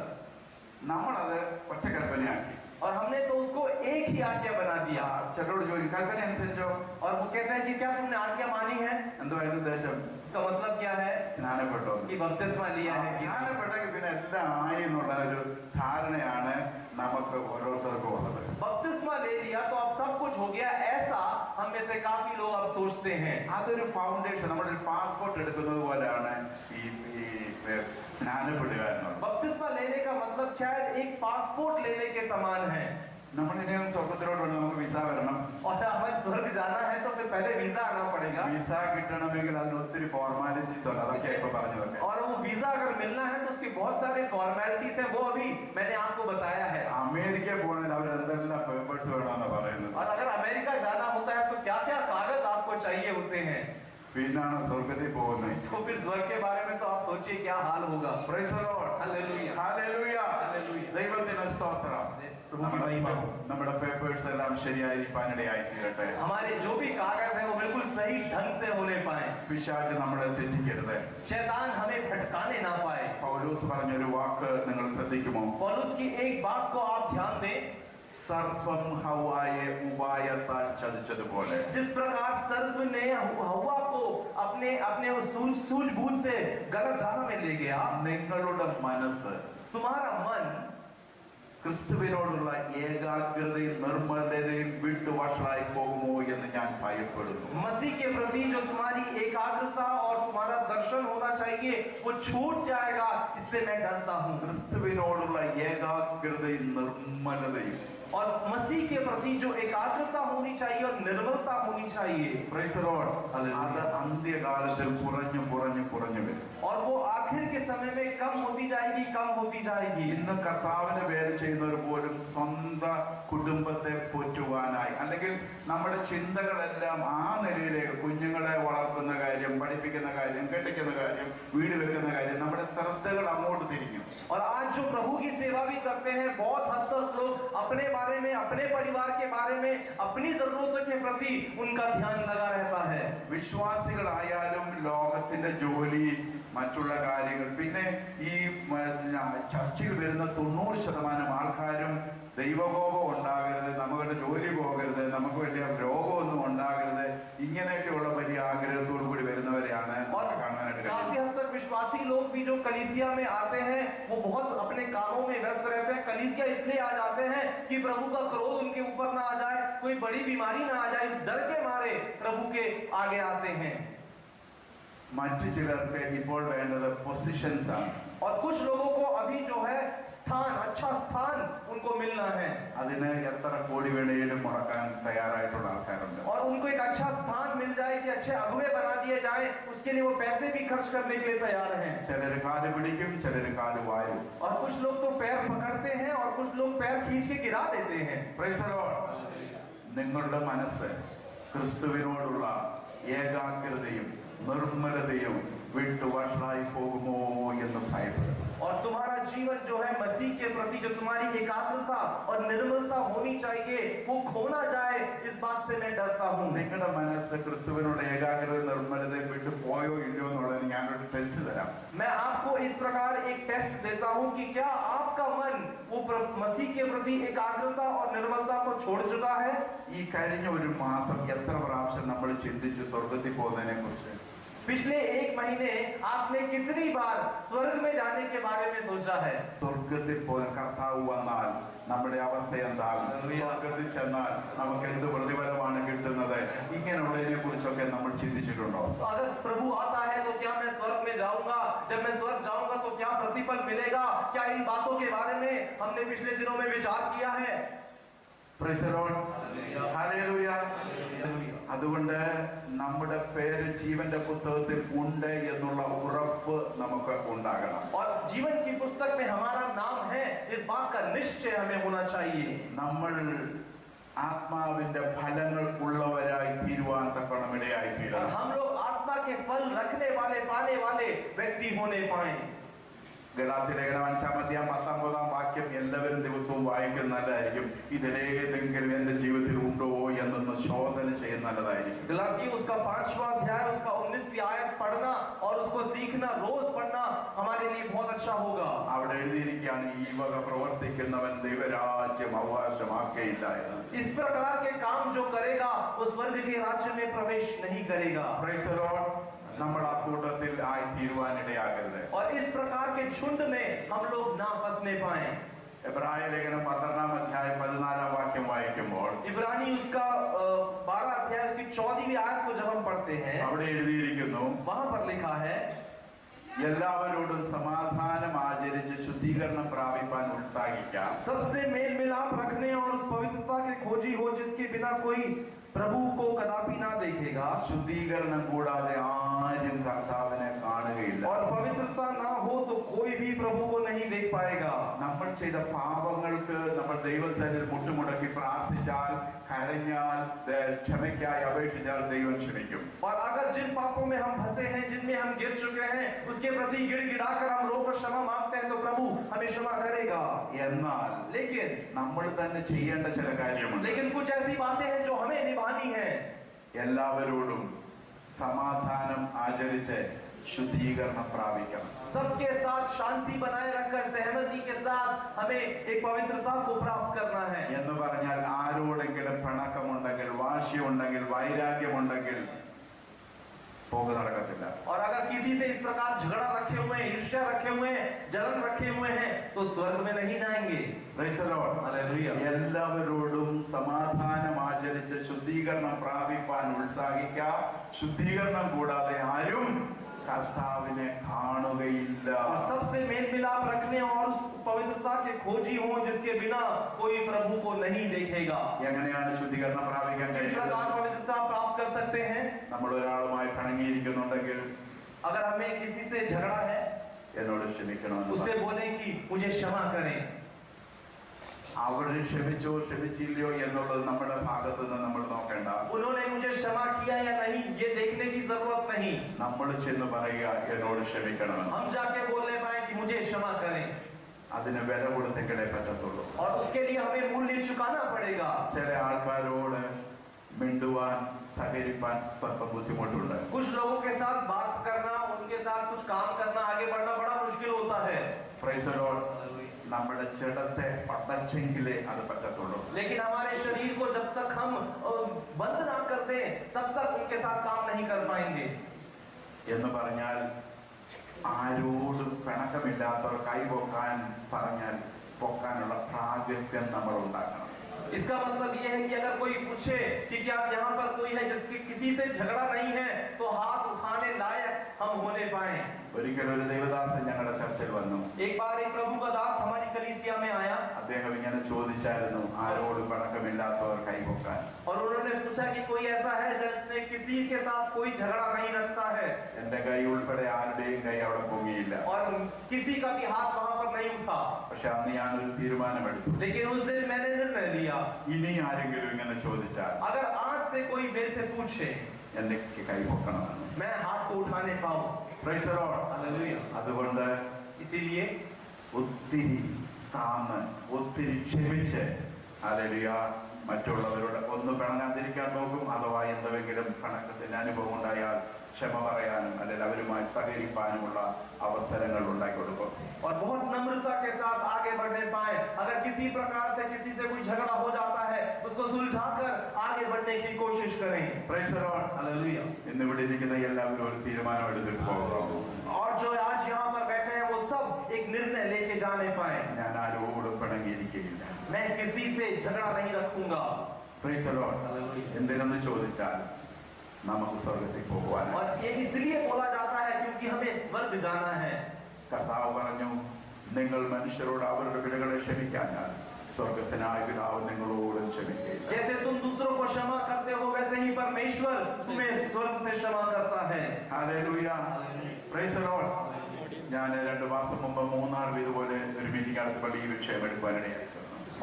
നമ്മളത് ഒറ്റ കൽപ്പനയാക്കി. और हमने तो उसको एक ही आज्ञा बना दिया। ചിലരോട് ചോദിക്കും കൽപ്പന അനുസരിച്ചോ? और वो कहते हैं कि क्या तुमने आज्ञा मानी है। എന്തുവായിരുന്നു ഉദ്ദേശം? इसका मतलब क्या है സ്നാനപ്പെട്ടോ? कि बपतिस्मा लिया है कि സ്നാനപ്പെട്ടെങ്കിൽ പിന്നെ എല്ലാം ആയി എന്നുള്ള ഒരു ധാരണയാണ് നമുക്ക് ഓരോരുത്തർക്കും ഉള്ളത്. बपतिस्मा ले लिया तो अब सब कुछ हो गया, ऐसा हम में से काफी लोग अब सोचते हैं। അതൊരു ഫൗണ്ടേഷൻ, നമ്മുടെ ഒരു പാസ്പോർട്ട് എടുക്കുന്നത് പോലെയാണ് ഈ സ്നാനപ്പെടുക എന്നുള്ളത്. बपतिस्मा लेने का मतलब शायद एक पासपोर्ट लेने के समान है। നമ്മളിനിയും സ്വർഗത്തിലോട്ട് വേണം, നമുക്ക് വിസ വരണം. और हमें स्वर्ग जाना है तो फिर पहले वीजा आना पड़ेगा। വിസ കിട്ടണമെങ്കിൽ അതിന് ഒത്തിരി ഫോർമാലിറ്റീസ് ഉണ്ട്. അതൊക്കെ ഇപ്പൊ പറഞ്ഞതൊക്കെ. और वो वीजा अगर मिलना है तो उसके बहुत सारे फॉर्मेलिटीज हैं, वो अभी मैंने आपको बताया है। അമേരിക്ക പോകണമെങ്കിൽ അവർ എന്തെല്ലാം പേപ്പേഴ്സ് വേണമെന്ന് പറയുന്നത്. और अगर अमेरिका जाना होता है तो क्या क्या कागज आपको चाहिए होते हैं। പിന്നാണ് സ്വർഗത്തിൽ പോകുന്നത്. तो फिर स्वर्ग के बारे में तो आप सोचिए क्या हाल होगा। Praise the Lord. Hallelujah, hallelujah. Hallelujah. ദൈവത്തിന് സ്തോത്രം. നമ്മുടെ പേപ്പേഴ്സ് എല്ലാം ശരിയായിരിക്കാനിടയായി തീരട്ടെ. हमारे जो भी कागज है वो बिल्कुल सही ढंग से होने पाए। പിശാച് നമ്മളെ തെറ്റിക്കരുത്. शैतान हमें भटकाने ना पाए। പൗലോസ് പറഞ്ഞൊരു വാക്ക് നിങ്ങൾ ശ്രദ്ധിക്കുമോ? पौलुस की एक बात को आप ध्यान दें। സർപ്പം ഹവ്വായെ ഉപായത്താൽ ചതിച്ചതുപോലെ जिस प्रकार सर्प ने हव्वा को अपने अपने सूझबूझ से गलत राह में ले गया, നിങ്ങളുടെ മനസ്സ് तुम्हारा मन ക്രിസ്തുവിനോടുള്ള ഏകാഗ്രതയും നിർമ്മലതയും വിട്ടുവഷളായി പോകുമോ എന്ന് ഞാൻ ഭയപ്പെടുന്നു. मसीह के प्रति जो तुम्हारी एकाग्रता और तुम्हारा दर्शन होना चाहिए वो छूट जाएगा, इससे मैं डरता हूँ। ക്രിസ്തുവിനോടുള്ള ഏകാഗ്രതയും നിർമ്മലതയും और मसीह के प्रति जो एकाग्रता होनी चाहिए और निर्मलता होनी चाहिए, Praise the Lord. അത് അന്ത്യകാലത്തിൽ കുറഞ്ഞു കുറഞ്ഞു കുറഞ്ഞു വരും. और वो आखिर के समय में कम होती जाएगी। ഇന്ന് കർത്താവിനെ വേല ചെയ്യുന്നവർ പോലും സ്വന്തം കുടുംബത്തെ പോറ്റുവാനായി അല്ലെങ്കിൽ നമ്മുടെ ചിന്തകളെല്ലാം ആ നിലയിലേക്ക് കുഞ്ഞുങ്ങളെ വളർത്തുന്ന കാര്യം, പഠിപ്പിക്കുന്ന കാര്യം, കെട്ടിക്കുന്ന കാര്യം, വീട് വെക്കുന്ന കാര്യം, നമ്മുടെ ശ്രദ്ധകൾ അങ്ങോട്ട് തിരിഞ്ഞു. और आज जो प्रभु की सेवा भी करते हैं, बहुत हद तक लोग अपने बारे में, अपने परिवार के बारे में, अपनी जरूरतों के प्रति उनका ध्यान लगा रहता है। വിശ്വാസികളായാലും ലോകത്തിന്റെ ജോലി, മറ്റുള്ള കാര്യങ്ങൾ, പിന്നെ ഈ ചർച്ചയിൽ വരുന്ന 90% ആൾക്കാരും ദൈവകോപം ഉണ്ടാകരുത്, നമ്മുടെ ജോലി പോകരുത്, നമുക്ക് വലിയ രോഗമൊന്നും ഉണ്ടാകരുത്, ഇങ്ങനെയൊക്കെയുള്ള വലിയ ആഗ്രഹത്തോടു കൂടി വരുന്നവരെയാണ് കാണാനായിട്ട് काफी കഴിയുന്നത്. हद तक विश्वासी लोग भी जो कलीसिया में आते हैं वो बहुत अपने कामों में व्यस्त रहते हैं। कलीसिया इसलिए आ जाते हैं कि प्रभु का क्रोध उनके ऊपर ना आ जाए, कोई बड़ी बीमारी ना आ जाए, इस डर के मारे प्रभु के आगे आते हैं। മറ്റു ചിലർക്ക് ഇപ്പോൾ വേണ്ടത് പൊസിഷൻസ് ആണ്. और कुछ लोगों को अभी जो है स्थान, अच्छा स्थान उनको मिलना है, അതിന് എത്ര കോടി വേണേലും മുടക്കാൻ തയ്യാറായിട്ടുള്ള ആൾക്കാരുണ്ട്. और उनको एक अच्छा स्थान मिल जाए कि अच्छे अगुवे बना दिए जाए, उसके लिए वो पैसे भी खर्च करने के लिए तैयार हैं। ചിലര് കാല് പിടിക്കും, ചിലര് കാല് വാരും. और कुछ लोग तो पैर पकड़ते हैं और कुछ लोग पैर खींच के गिरा देते हैं। Praise the Lord. നിങ്ങളുടെ മനസ്സ് ക്രിസ്തുവിനോടുള്ള ഏകാഗ്രതയും നിർമ്മലതയും വിട്ടുവഷളായി പോകുമോ എന്ന് ഭയപ്പെടുന്നു. और तुम्हारा जीवन जो है मसीह के प्रति जो तुम्हारी एकाग्रता और निर्मलता होनी चाहिए वो खोना जाए, इस बात से मैं डरता हूँ। നിങ്ങളുടെ മനസ്സ് ക്രിസ്തുവിനോട് ഏകാഗ്രത നിർമ്മലതയും വിട്ടു പോയോ ഇല്ലയോ എന്നുള്ളത് ഞാനൊരു ടെസ്റ്റ് തരാം. मैं आपको इस प्रकार एक टेस्ट देता हूँ कि क्या आपका मन वो मसीह के प्रति एकाग्रता और निर्मलता को छोड़ चुका है। ഈ കഴിഞ്ഞ ഒരു മാസം എത്ര പ്രാവശ്യം നമ്മൾ ചിന്തിച്ചു സ്വർഗത്തിൽ പോകുന്നതിനെ കുറിച്ച്? पिछले एक महीने आपने कितनी बार स्वर्ग में जाने के बारे में सोचा है। സ്വർഗത്തിൽ പോകാൻ കർത്താവ് വന്നാൽ നമ്മുടെ അവസ്ഥ എന്താകും? സ്വർഗത്തിൽ ചെന്നാൽ നമുക്ക് എന്ത് പ്രതിഫലമാണ് കിട്ടുന്നത്? ഇങ്ങനെയുള്ളതിനെ കുറിച്ചൊക്കെ നമ്മൾ ചിന്തിച്ചിട്ടുണ്ടോ? तो अगर प्रभु आता है तो क्या मैं स्वर्ग में जाऊंगा? जब मैं स्वर्ग जाऊंगा तो क्या प्रतिफल मिलेगा? क्या इन बातों के बारे में हमने पिछले दिनों में विचार किया है? Praise the Lord. Hallelujah. അതുകൊണ്ട് നമ്മുടെ പേര് ജീവന്റെ പുസ്തകത്തിൽ ഉണ്ട് എന്നുള്ള ഉറപ്പ് നമുക്ക് ഉണ്ടാകണം. और जीवन की पुस्तक में हमारा नाम है, इस बात का निश्चय हमें होना चाहिए। നമ്മൾ ആത്മാവിന്റെ ഫലങ്ങൾ ഉള്ളവരായി തീരുവാൻ തക്കവണ്ണം ഇടയായി और തീരണം. हम लोग आत्मा के फल रखने वाले, पाने वाले व्यक्ति होने पाए। ഗലാത്യലേഖനം 5:19 എല്ലാവരും ദിവസവും വായിക്കുന്നത് നല്ലതായിരിക്കും. ഇതിലേതെങ്കിലും എന്റെ ജീവിതത്തിൽ ഉണ്ടോ എന്നൊന്ന് ശോധന ചെയ്യുന്നത് നല്ലതായിരിക്കും. गलाती उसका 5वां अध्याय उसका 19वीं आयत पढ़ना और उसको सीखना, रोज पढ़ना हमारे लिए बहुत अच्छा होगा। അവിടെ എഴുതിയിരിക്കുകയാണ്, ഈ വക പ്രവർത്തിക്കുന്നവൻ ദൈവരാജ്യം അവകാശമാക്കുകയില്ല എന്ന്. इस प्रकार के काम जो करेगा वो स्वर्ग के राज्य में प्रवेश नहीं करेगा। Praise the Lord. നമ്മൾ ആ കൂട്ടത്തിൽ ആയി തീരുവാനിടയാകരുത്. और इस प्रकार के झुंड में हम लोग ना फंसने पाए। എബ്രായ ലേഖനം 12:14 വായിക്കുമ്പോൾ इब्रानी उसका 12 अध्याय उसकी 14वीं आयत को जब हम पढ़ते हैं, അവിടെ എഴുതിയിരിക്കുന്നു, वहां पर लिखा है, എല്ലാവരോടും സമാധാനം ആചരിച്ച് ശുദ്ധീകരണം പ്രാപിപ്പാൻ ഉത്സാഹിക്കാം. सबसे मेल मिलाप रखने और उस पवित्रता के खोजी हो जिसके बिना कोई प्रभु को कदापि ना देखेगा। ശുദ്ധീകരണം കൂടാതെ ആരും കർത്താവിനെ കാണുകയില്ല. और पवित्रता ना हो तो कोई भी प्रभु को नहीं देख पाएगा। നമ്മൾ ചെയ്ത പാപങ്ങൾക്ക് നമ്മൾ ദൈവസന്നിധിയിൽ മുട്ടുമുടക്കി പ്രാർത്ഥിച്ചാൽ, കരഞ്ഞാൽ, ക്ഷമയ്ക്കായി അപേക്ഷിച്ചാൽ ദൈവം ക്ഷമിക്കും. और अगर जिन पापों में हम फंसे हैं, जिनमें हम गिर चुके हैं, उसके प्रति गिड़गिड़ाकर हम रोकर क्षमा मांगते हैं तो प्रभु हमें क्षमा करेगा। എന്നാൽ लेकिन നമ്മൾ തന്നെ ചെയ്യേണ്ട ചില കാര്യമുണ്ട്. कुछ ऐसी बातें हैं जो हमें निभानी है। എല്ലാവരോടും സമാധാനം ആചരിച്ച് ശുദ്ധീകരണം പ്രാപിക്കണം. सबके साथ शांति बनाए रखकर सहमति के साथ हमें एक पवित्रता को प्राप्त करना है। എന്ന് പറഞ്ഞാൽ വാശിയുണ്ടെങ്കിൽ, വൈരാഗ്യമുണ്ടെങ്കിൽ പോക്ക് നടക്കത്തില്ല. और अगर किसी से इस प्रकार झगड़ा रखे हुए हैं, ईर्ष्या रखे हुए हैं, जलन रखे हुए हैं, तो स्वर्ग में नहीं जाएंगे. Praise the Lord. हालेलुया. എല്ലാവരോടും സമാധാനം ആചരിച്ച് ശുദ്ധീകരണം പ്രാപിപ്പാൻ ഉത്സാഹിക്കാം. ശുദ്ധീകരണം കൂടാതെ ആരും കർത്താവിനെ കാണുകയില്ല. और सबसे मेल मिलाप रखने और उस पवित्रता के खोजी हो जिसके बिना कोई प्रभु को नहीं देखेगा. എങ്ങനെയാണ് ശുദ്ധീകരണം പ്രാപിക്കാൻ किस കഴിയുന്നത്? प्रकार पवित्रता प्राप्त कर सकते हैं? നമ്മൾ ഒരാളുമായി പിണങ്ങിയിരിക്കുന്നുണ്ടെങ്കിൽ अगर हमें किसी से झगड़ा है, എന്നോട് ക്ഷമിക്കണമെന്ന് उससे बोले कि मुझे क्षमा करें. അവർ ക്ഷമിച്ചോ ക്ഷമിച്ചില്ലയോ എന്നുള്ളത് നമ്മുടെ ഭാഗത്ത് നിന്ന് നമ്മൾ നോക്കേണ്ട. उन्होंने मुझे क्षमा किया या नहीं ये देखने की जरूरत नहीं. നമ്മൾ ചെന്ന് പറയുക എന്നോട് ക്ഷമിക്കണമെന്ന്. हम जाके बोलने पाए कि मुझे क्षमा करें. അതിന് വില കൊടുത്തേക്കേ പറ്റത്തുള്ളൂ. और उसके लिए हमें मूल्य चुकाना पड़ेगा. ചില ആൾക്കാരോട് മിണ്ടുവാൻ സഹകരിപ്പാൻ സ്വല്പം ബുദ്ധിമുട്ടുണ്ട്. कुछ लोगों के साथ बात करना, उनके साथ कुछ काम करना, आगे बढ़ना बड़ा मुश्किल होता है. Praise the Lord. നമ്മുടെ ജഡത്തെ പടച്ചെങ്കിലേ അത് പറ്റത്തുള്ളൂ. लेकिन हमारे शरीर को जब तक हम बंद ना कर दें तब तक उनके साथ काम नहीं कर पाएंगे. എന്ന് പറഞ്ഞാൽ ആരോടും പിണക്കമില്ലാത്തവർ കൈപൊക്കാൻ പറഞ്ഞാൽ പൊക്കാനുള്ള പ്രാഗൽഭ്യം നമ്മൾ ഉണ്ടാക്കണം. इसका मतलब ये है कि अगर कोई पूछे कि क्या यहाँ पर कोई है जिसके किसी से झगड़ा नहीं है तो हाथ उठाने लायक हम होने पाए. ഒരിക്കൽ ഒരു ദേവദാസൻ ഞങ്ങളുടെ ചർച്ചയിൽ വന്നു. एक बार एक प्रभु का दास हमारी कलीसिया में आया. അദ്ദേഹം ഇങ്ങനെ ചോദിച്ചായിരുന്നു, ആരോടും പിണക്കമില്ലാത്തവർ കൈപൊക്കാൻ. और उन्होंने पूछा कि कोई ऐसा है जिसने किसी के साथ कोई झगड़ा नहीं रखता है. എന്റെ കൈ ഉൾപ്പെടെ ആരുടെയും കൈ അവിടെ പൊങ്ങിയില്ല. और किसी का भी हाथ वहां पर नहीं उठा. പക്ഷെ അന്ന് ഞാനൊരു തീരുമാനമെടുത്തു. लेकिन उस दिन मैंने निर्णय लिया, ഇനി ആരെങ്കിലും ഇങ്ങനെ ചോദിച്ചാൽ अगर आज से कोई मेरे से पूछे എന്റെ കൈ പൊക്കണമെന്ന്. मैं हाथ को उठाने पाऊं. Praise the Lord. हालेलुया. അതുകൊണ്ട് इसीलिए ഒത്തിരി താന്ന് ഒത്തിരി ക്ഷമിച്ച് ഹല്ലേലൂയ മറ്റുള്ളവരോട് ഒന്ന് പിണങ്ങാതിരിക്കാൻ നോക്കും. അഥവാ എന്തെങ്കിലും പിണക്കത്തിന്റെ അനുഭവം ഉണ്ടായാൽ ക്ഷമ പറയാനും അല്ലെങ്കിൽ അവരുമായി സഹകരിക്കാനുമുള്ള അവസരങ്ങൾ ഉണ്ടാക്കി കൊടുക്കും. और बहुत नम्रता के साथ आगे बढ़ने पाए. अगर किसी प्रकार से किसी से कोई झगड़ा हो जाता है उसको सुलझाकर आगे बढ़ने की कोशिश करें. Praise the Lord. हालेलुया. ഇന്ന് ഇവിടെ ഇരിക്കുന്ന എല്ലാവരും ഒരു തീരുമാനം എടുത്തിട്ട് പോകും. और जो आज यहाँ पर बैठे हैं वो सब एक निर्णय लेके जाने पाए. ഞാൻ ആരോടും പിണങ്ങിയിരിക്കുകയില്ല. मैं किसी से झगड़ा नहीं रखूंगा. Praise the Lord. എന്തിനെന്ന് ചോദിച്ചാൽ നമുക്ക് സ്വർഗ്ഗത്തിൽ പോകുവാൻ. और ये इसलिए बोला जाता है क्योंकि हमें स्वर्ग जाना है. കർത്താവ് പറഞ്ഞു, നിങ്ങൾ മനുഷ്യരോട് അവരുടെ പിഴകളെ ക്ഷമിക്കാഞ്ഞാൽ സ്വർഗ്ഗസ്ഥനായ പിതാവ് നിങ്ങളോടും ക്ഷമിക്കുകയില്ല. जैसे तुम दूसरों को क्षमा करते हो वैसे ही परमेश्वर तुम्हें स्वर्ग से क्षमा करता है. ഹല്ലേലൂയ. Price the Lord. ഞാൻ 2 മാസം മുമ്പ് മൂന്നാർ ഇതുപോലെ ഒരു മീറ്റിംഗ് നടത്തിയപ്പോൾ ഈ വിഷയം എടുക്കാനിടയായി.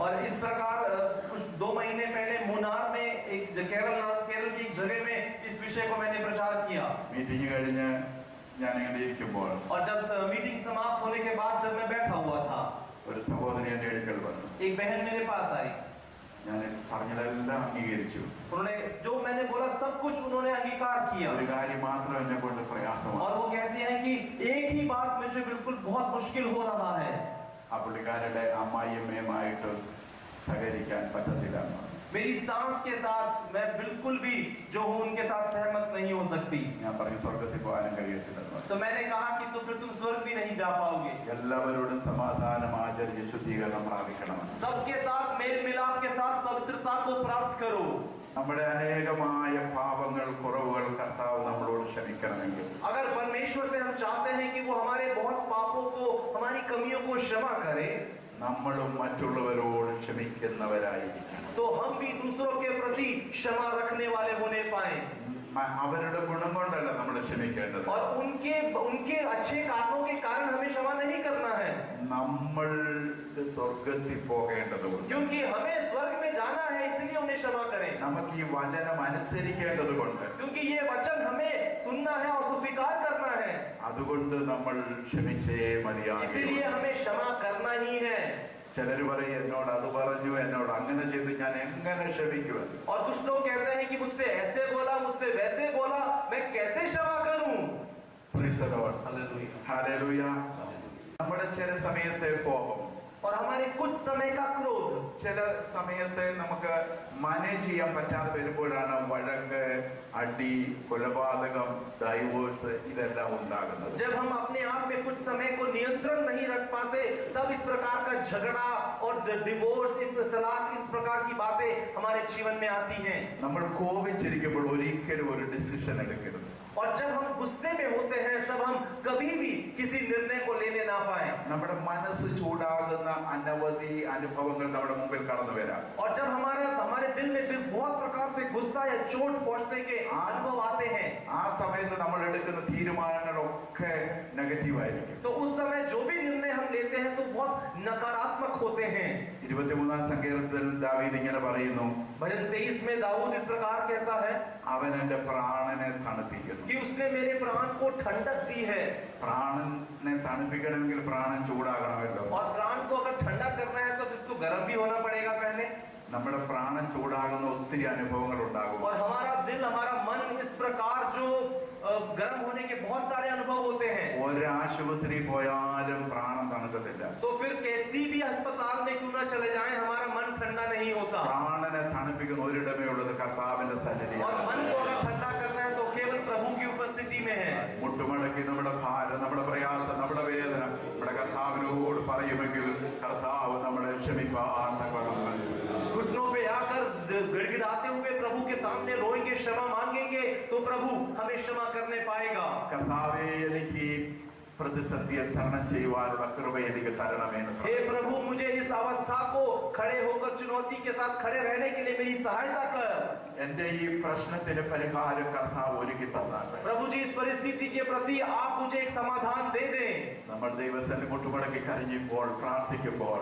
और इस प्रकार कुछ 2 महीने पहले मुनार में एक केरल की एक जगह में इस विषय को मैंने प्रचार किया. മീറ്റിംഗ് കഴിഞ്ഞ് ഞാൻ ഇങ്ങനെ ഇരിക്കുമ്പോൾ और जब मीटिंग समाप्त होने के बाद जब मैं बैठा हुआ था ഒരു സഹോദരി എന്റെ അടുക്കൽ വന്നു. एक बहन मेरे पास आई. ഞാൻ പറഞ്ഞതെല്ലാം അംഗീകരിച്ചു. उन्होंने जो मैंने बोला सब कुछ उन्होंने अंगीकार किया. ഒരു കാര്യം മാത്രം എന്നെ കൊണ്ട് പ്രയാസമാണ്. और वो कहते हैं कि एक ही बात मुझे बिल्कुल बहुत मुश्किल हो रहा है. ആ പുള്ളിക്കാരുടെ അമ്മായിയമ്മയുമായിട്ട് സഹകരിക്കാൻ പറ്റത്തില്ല. मेरी सास के साथ मैं बिल्कुल भी जो हूँ उनके साथ सहमत नहीं हो सकती. ഞാൻ പറഞ്ഞു സ്വർഗ്ഗത്തിൽ പോകാനും കഴിയത്തില്ലെന്ന്. तो मैंने कहा कि तो फिर तुम स्वर्ग भी नहीं जा पाओगे. എല്ലാവരോടും സമാധാനം ആചരിച്ച് ശുദ്ധീകരണം പ്രാപിക്കണം. सबके साथ मेल मिलाप के साथ पवित्रता को प्राप्त करो. നമ്മുടെ അനേകമായ പാപങ്ങൾ കുറവുകൾ കർത്താവ് നമ്മളോട് ക്ഷമിക്കണമെങ്കിൽ अगर परमेश्वर से हम चाहते हैं कि वो हमारे बहुत पापों को, हमारी कमियों को क्षमा करे, നമ്മളും മറ്റുള്ളവരോട് ക്ഷമിക്കുന്നവരായിരിക്കണം. तो हम भी दूसरों के प्रति क्षमा रखने वाले होने पाए. അവരുടെ ഗുണം കൊണ്ടല്ല നമ്മൾ ക്ഷമിക്കേണ്ടത്. और उनके अच्छे कामों के कारण हमें क्षमा नहीं करना है. നമ്മൾ സ്വർഗ്ഗത്തിൽ പോകേണ്ടതുണ്ട്. क्योंकि हमें स्वर्ग में जाना है इसलिए उन्हें क्षमा करें. നമുക്ക് ഈ വചനം അനുസരിക്കേണ്ടത് കൊണ്ട്, क्योंकि ये वचन हमें सुनना है और स्वीकार करना है. അതുകൊണ്ട് നമ്മൾ ക്ഷമിച്ചേ മതിയാകൂ. इसीलिए हमें क्षमा करना ही है. ചിലർ പറയും എന്നോട് അത് പറഞ്ഞു, എന്നോട് അങ്ങനെ ചെയ്ത് ഞാൻ എങ്ങനെ ക്ഷമിക്കുമെന്ന്. और कुछ लोग कहते हैं कि मुझसे ऐसे बोला, मुझसे वैसे बोला, मैं कैसे क्षमा करूं. Praise the Lord. Hallelujah. Hallelujah. നമ്മുടെ ചില സമയത്തെ കോപം और हमारे कुछ समय का क्रोध। ചില സമയത്ത് നമുക്ക് മാനേജ് ചെയ്യാൻ പറ്റാതെ വരുമ്പോഴാണ് വഴക്ക്, അടി, കൊലപാതകം, ഡൈവോഴ്സ് ഇതെല്ലാം ഉണ്ടാകുന്നത്. जब हम अपने आप में कुछ समय को नियंत्रण नहीं रख पाते, तब इस प्रकार का झगड़ा और डिवोर्स, तलाक, इस प्रकार की बातें हमारे जीवन में आती हैं। നമ്മൾ കോപിച്ചിരിക്കുമ്പോൾ ഒരിക്കലും ഒരു ഡിസിഷൻ എടുക്കരുത്. और जब हम गुस्से में होते हैं, तब हम कभी भी किसी निर्णय को लेने ना पाए। നമ്മുടെ മനസ്സ് ചൂടാകുന്ന അനവധി അനുഭവങ്ങൾ നമ്മുടെ മുമ്പിൽ കടന്നു വരാം. और जब हमारे दिल में फिर बहुत प्रकार से गुस्सा या चोट पहुंचने के अनुभव आते हैं, ആ സമയത്ത് നമ്മൾ എടുക്കുന്ന തീരുമാനങ്ങളൊക്കെ നെഗറ്റീവ് ആയിരിക്കും. तो उस समय जो भी निर्णय हम लेते हैं तो बहुत नकारात्मक होते हैं। 23-ാം സങ്കീർത്തനത്തിൽ ദാവീദ് ഇങ്ങനെ പറയുന്നു, भजन 23 में दाऊद इस प्रकार कहता है അവൻ എന്റെ പ്രാണനെ തണുപ്പിക്കുന്നു. कि उसने मेरे प्राण को ठंडक दी है। പ്രാണനെ തണുപ്പിക്കണമെങ്കിൽ പ്രാണൻ ചൂടാകണമല്ലോ. और प्राण को अगर ठंडा करना है तो इसको गर्म भी होना पड़ेगा पहले। നമ്മുടെ പ്രാണൻ ചൂടാകുന്ന ഒത്തിരി അനുഭവങ്ങൾ ഉണ്ടാകും. और हमारा दिल, हमारा मन इस प्रकार जो गर्म होने के बहुत सारे अनुभव होते हैं। ഒരു ആശുപത്രി പോയാലും പ്രാണൻ തണുക്കത്തില്ല. तो फिर कैसी भी अस्पताल में क्यों ना चले जाएं, हमारा मन ठंडा नहीं होता। പ്രാണനെ തണുപ്പിക്കുന്ന ഒരിടമേ ഉള്ളത് കർത്താവിന്റെ और സന്നിധിയാണ്. मन को अगर ठंडा करना है तो केवल प्रभु की उपस्थिति में है। മുട്ടുമടക്കി നമ്മുടെ ഭാരം, നമ്മുടെ പ്രയാസം, നമ്മുടെ വേദന നമ്മുടെ കർത്താവിനോട് പറയുമെങ്കിൽ കർത്താവ് നമ്മളെ ക്ഷമിപ്പാൻ തക്കവണ്ണം മനസ്സിലാക്കും. घुटनों पे आकर गिड़गिड़ाते हुए प्रभु के सामने रोएंगे, क्षमा मांगेंगे, तो प्रभु हमें क्षमा करने पाएगा। കർത്താവേ, എനിക്ക് പ്രതിസന്ധിയെ തരണം ചെയ്യുവാനുള്ള കൃപ എനിക്ക് തരണമെന്ന്. हे प्रभु, मुझे इस अवस्था को खड़े होकर चुनौती के साथ खड़े रहने के लिए मेरी सहायता कर। എന്റെ ഈ പ്രശ്നത്തിന് പരിഹാരം കർത്താവ് ഒരുക്കി തന്നാണ്. प्रभु जी, इस परिस्थिति के प्रति आप मुझे एक समाधान दे दें। നമ്മൾ ദൈവസന്നിധിയിൽ മുട്ടുമടക്കി കരഞ്ഞപ്പോൾ പ്രാർത്ഥിക്കുമ്പോൾ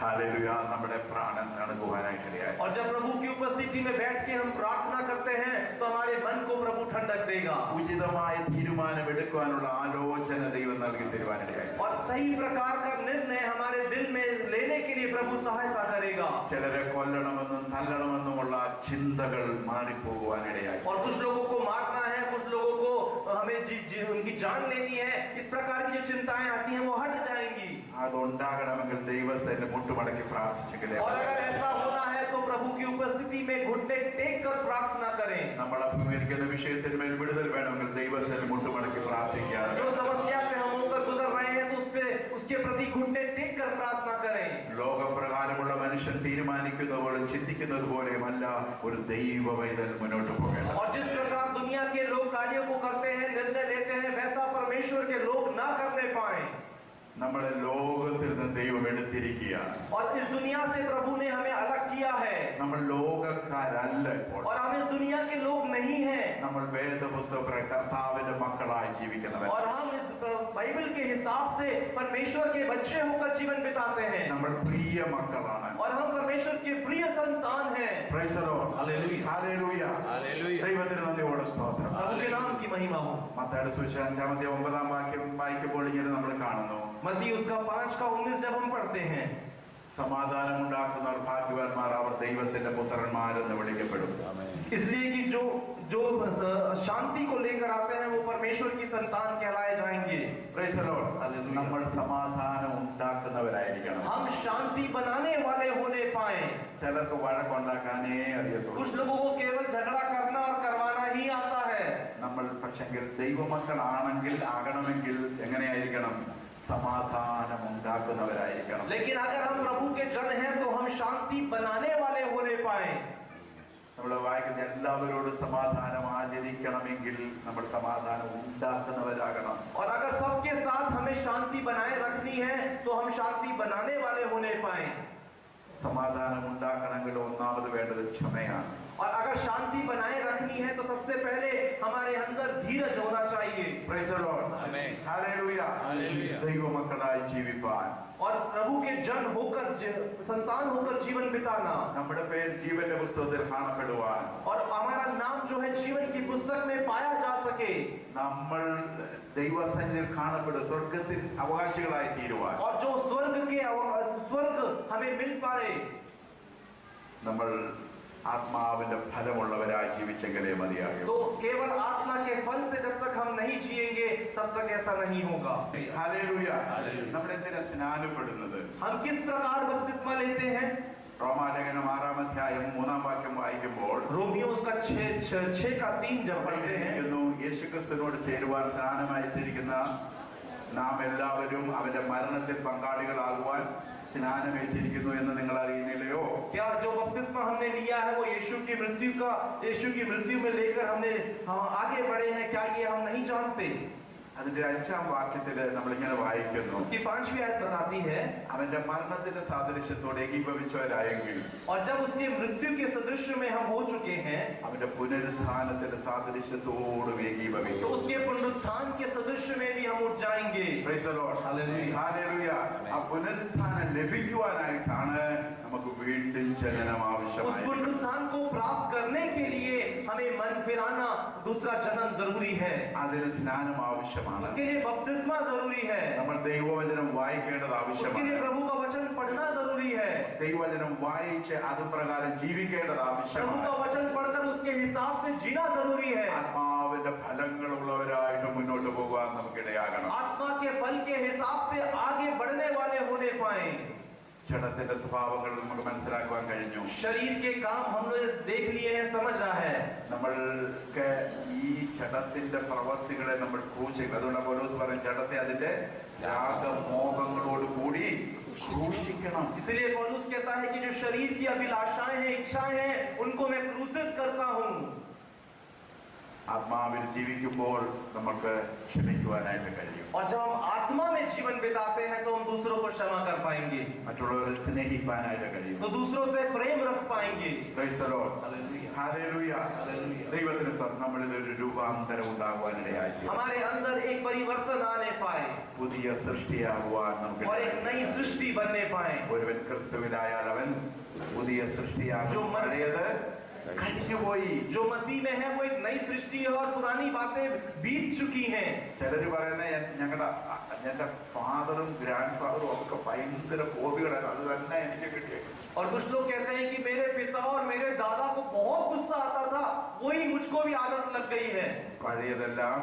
ഹല്ലേലൂയ, നമ്മുടെ പ്രാണൻ തണുക്കുവാനായിട്ടിടയായി. और जब प्रभु की उपस्थिति में बैठ के हम प्रार्थना करते हैं तो हमारे मन को प्रभु ठंडक देगा। ഉചിതമായ തീരുമാനം എടുക്കുവാനുള്ള ആലോചന ദൈവം നൽകി തരുവാനിടയായി. और सही प्रकार का निर्णय हमारे दिल में लेने के लिए प्रभु सहायता करेगा। ചിലരെ കൊല്ലണമെന്നും തല്ലണമെന്നുമുള്ള ചിന്തകൾ മാറിപ്പോകുവാനിടയായി. और कुछ लोगों को मारना है, कुछ लोगों को हमें उनकी जान लेनी है, इस प्रकार की जो चिंताएं आती हैं वो हट जाएंगी। അതുണ്ടാകണമെങ്കിൽ ദൈവസന്നിധിയിൽ മുട്ടുമടക്കി പ്രാർത്ഥിച്ചെങ്കിലേ. और अगर ऐसा होना है तो प्रभु की उपस्थिति में घुटने टेक कर प्रार्थना करें। നമ്മൾ അഭിമുഖീകരിക്കുന്ന വിഷയത്തിന്മേൽ വിടുതൽ വേണമെങ്കിൽ ദൈവസന്നിധിയിൽ മുട്ടുമടക്കി പ്രാർത്ഥിക്കുക. जो समस्या से हम होकर गुजर रहे हैं तो उसके प्रति घुटने टेक कर प्रार्थना करें। ലോകപ്രകാരമുള്ള മനുഷ്യൻ തീരുമാനിക്കുന്നത് പോലെ ചിന്തിക്കുന്നത് പോലെയുമല്ല ഒരു ദൈവ പൈതൽ മുന്നോട്ട് പോകേണ്ടത്. और जिस प्रकार दुनिया के लोग कार्यों को करते हैं, निर्णय लेते हैं, वैसा परमेश्वर के लोग ना करने पाए। നമ്മളെ ലോകത്തിൽ നിന്ന് ദൈവം എടുത്തിരിക്കുകയാണ്. और इस दुनिया से प्रभु ने हमें अलग किया है। നമ്മൾ ലോകക്കാരല്ല ഇപ്പോൾ. और हम इस दुनिया के लोग नहीं हैं। നമ്മൾ വേദപുസ്തക കർത്താവിന്റെ മക്കളായി ജീവിക്കുന്നവർ. और हम इस बाइबल के हिसाब से परमेश्वर के बच्चे होकर जीवन बिताते हैं। നമ്മൾ പ്രിയ മക്കളാണ്. और हम परमेश्वर के प्रिय संतान हैं। Praise the Lord. Hallelujah. Hallelujah. Hallelujah. ദൈവത്തിന് നന്ദിയോടെ സ്തോത്രം. प्रभु के नाम की महिमा हो। മത്തായിയുടെ സുവിശേഷം 5-ാം വാക്യം വായിക്കുമ്പോൾ ഇങ്ങനെ നമ്മൾ കാണുന്നു, मत्ती उसका 5:19 जब हम पढ़ते हैं, സമാധാനം ഉണ്ടാക്കുന്നവർ ഭാഗ്യവാന്മാർ, അവർ ദൈവത്തിന്റെ പുത്രന്മാരെന്ന് വിളിക്കപ്പെടും. इसलिए कि जो जो शांति को लेकर आते हैं वो परमेश्वर की संतान कहलाए जाएंगे। Praise the Lord. നമ്മൾ സമാധാനം ഉണ്ടാക്കുന്നവരായിരിക്കണം. हम शांति बनाने वाले होने पाए। ചിലർക്ക് വഴക്കുണ്ടാക്കാനേ അറിയത്തുള്ളൂ. कुछ लोगों को केवल झगड़ा करना और करवाना ही आता है। നമ്മൾ പക്ഷെങ്കിൽ ദൈവമക്കളാണെങ്കിൽ ആകണമെങ്കിൽ എങ്ങനെയായിരിക്കണം? സമാധാനം ഉണ്ടാക്കുന്നവരായിരിക്കണം. लेकिन अगर हम प्रभु के जन हैं तो हम शांति बनाने वाले होने पाए। നമ്മൾ വായിക്കുന്ന എല്ലാവരോടും സമാധാനം ആചരിക്കണമെങ്കിൽ നമ്മൾ സമാധാനം ഉണ്ടാക്കുന്നവരാകണം. और अगर सबके साथ हमें शांति बनाए रखनी है तो हम शांति बनाने वाले होने पाए। സമാധാനം ഉണ്ടാക്കണമെങ്കിൽ ഒന്നാമത് വേണ്ടത് ക്ഷമയാണ്. और अगर शांति बनाए रखनी है तो सबसे पहले हमारे अंदर धीरज होना चाहिए। Praise the Lord. Amen. Hallelujah. Hallelujah. ദൈവമക്കളായി ജീവിപ്പാൻ, और प्रभु के जन होकर संतान होकर जीवन बिताना, നമ്മുടെ പേര് ജീവന്റെ പുസ്തകത്തിൽ കാണപ്പെടുവാൻ, और हमारा नाम जो है जीवन की पुस्तक में पाया जा सके, നമ്മൾ ദൈവസന്നിധിയിൽ കാണപ്പെടും, സ്വർഗത്തിൽ അവകാശികളായി തീരുവാൻ, और जो स्वर्ग हमें मिल पाए, നമ്മൾ ആത്മാവിന്റെ ഫലമുള്ളവരായി ജീവിച്ചെങ്കിലേ മതിയാകും. तो केवल आत्मा के फल से जब तक हम नहीं जिएंगे तब तक ऐसा नहीं होगा. ഹല്ലേലൂയ. നമ്മൾ എന്തിനാ സ്നാനപ്പെടുന്നത്? हम किस प्रकार बपतिस्मा लेते हैं? റോമാലേഖനം 6-ാം അധ്യായം 3-ാം വാക്യം വായിക്കുമ്പോൾ रोमियो उसका 6:3 जब पढ़ते हैं, യേശുക്രിസ്തുവിനോട് ചേരുവാൻ സ്നാനമേറ്റിരിക്കുന്ന നാം എല്ലാവരും അവന്റെ മരണത്തിൽ പങ്കാളികളാകുവാൻ സ്നാനമേറ്റിരിക്കുന്നു എന്ന് നിങ്ങൾ അറിയുന്നില്ലയോ? क्या जो बपतिस्मा हमने लिया है वो यीशु की मृत्यु में लेकर हमने आगे बढ़े हैं, क्या ये हम नहीं जानते? അതിന്റെ 5-ാം വാക്യത്തില് നമ്മൾ ഇങ്ങനെ വായിക്കുന്നു, उसकी 5वीं आयत बताती है, അവന്റെ മരണത്തിന്റെ സാദൃശ്യത്തോടെ ഏകീഭവിച്ചവരായെങ്കിൽ और जब उसके मृत्यु के सदृश्य में हम हो चुके हैं അവന്റെ പുനരുത്ഥാനത്തിന്റെ സാദൃശ്യത്തോട് तो ഏകീഭവിക്കും. उसके पुनरुत्थान के सदृश्य में भी हम उठ जाएंगे. Praise the Lord. Hallelujah. Hallelujah. ആ പുനരുത്ഥാനം ലഭിക്കുവാനായിട്ടാണ് നമുക്ക് വീണ്ടും ജനനം उस ആവശ്യമായി. पुनरुत्थान को प्राप्त करने के लिए हमें मन फिराना, दूसरा जन्म जरूरी है. അതിന് സ്നാനം ആവശ്യമാണ്. उसके लिए बपतिस्मा जरूरी है. നമ്മൾ ദൈവവചനം വായിക്കേണ്ടത് उसके ആവശ്യമാണ്. लिए प्रभु का वचन पढ़ना जरूरी है. ദൈവവചനം വായിച്ച് അത് പ്രകാരം ജീവിക്കേണ്ടത് प्रभु ആവശ്യമാണ്. का वचन पढ़कर उसके हिसाब से जीना जरूरी है. ആത്മാവിന്റെ ഫലങ്ങളുള്ളവരായിട്ട് മുന്നോട്ട് പോകാൻ നമുക്കിടയാകണം. आत्मा के फल के हिसाब से आगे बढ़ने वाले होने पाए. ജഡത്തിന്റെ സ്വഭാവങ്ങൾ നമുക്ക് മനസ്സിലാക്കുവാൻ കഴിഞ്ഞു. शरीर के काम हमने देख लिए हैं, समझ रहा है. നമ്മൾക്ക് ഈ ജഡത്തിന്റെ പ്രവർത്തികളെ നമ്മൾ ക്രൂശിക്കും. അതുകൊണ്ട് പൗലോസ് പറയും, ജഡത്തെ അതിന്റെ രാഗമോഹങ്ങളോട് കൂടി ക്രൂശിക്കണം. इसलिए पौलुस कहता है कि जो शरीर की अभिलाषाएं हैं, इच्छाएं हैं, उनको मैं क्रूसित करता हूं. ആത്മാവിൽ ജീവിക്കുമ്പോൾ നമുക്ക് ക്ഷമിക്കുവാനായിട്ട് കഴിയും. और जब हम आत्मा में जीवन बिताते हैं तो हम दूसरों को क्षमा कर पाएंगे, മറ്റുള്ളവരെ സ്നേഹിക്കാനായിട്ട് കഴിയും. तो दूसरों से प्रेम रख पाएंगे. Praise the Lord. ഹല്ലേലൂയ. ദൈവത്തിന് സ്തോത്രം. നമ്മളിൽ ഒരു രൂപാന്തരം ഉണ്ടാകുവാനിടയായി. हमारे अंदर एक परिवर्तन आने पाए പുതിയ സൃഷ്ടിയാകുവാൻ നമുക്ക് और एक नई सृष्टि बनने पाए. ഒരുവൻ ക്രിസ്തുവിലായാൽ അവൻ പുതിയ സൃഷ്ടിയാകും. जो പഴയത് കഴിഞ്ഞുപോയി. जो मसीह में है वो एक नई सृष्टि है और पुरानी बातें बीत चुकी हैं. ചിലര് പറയുന്നത് എന്റെ ഫാദറും ഗ്രാൻഡ് ഫാദറും ഒക്കെ ഭയങ്കര കോപികളാണ്, അത് തന്നെ എനിക്ക് കിട്ടിയത്. और कुछ लोग कहते हैं कि मेरे पिता और मेरे दादा को बहुत गुस्सा आता था, वही मुझको भी आदत लग गई है. പഴയതെല്ലാം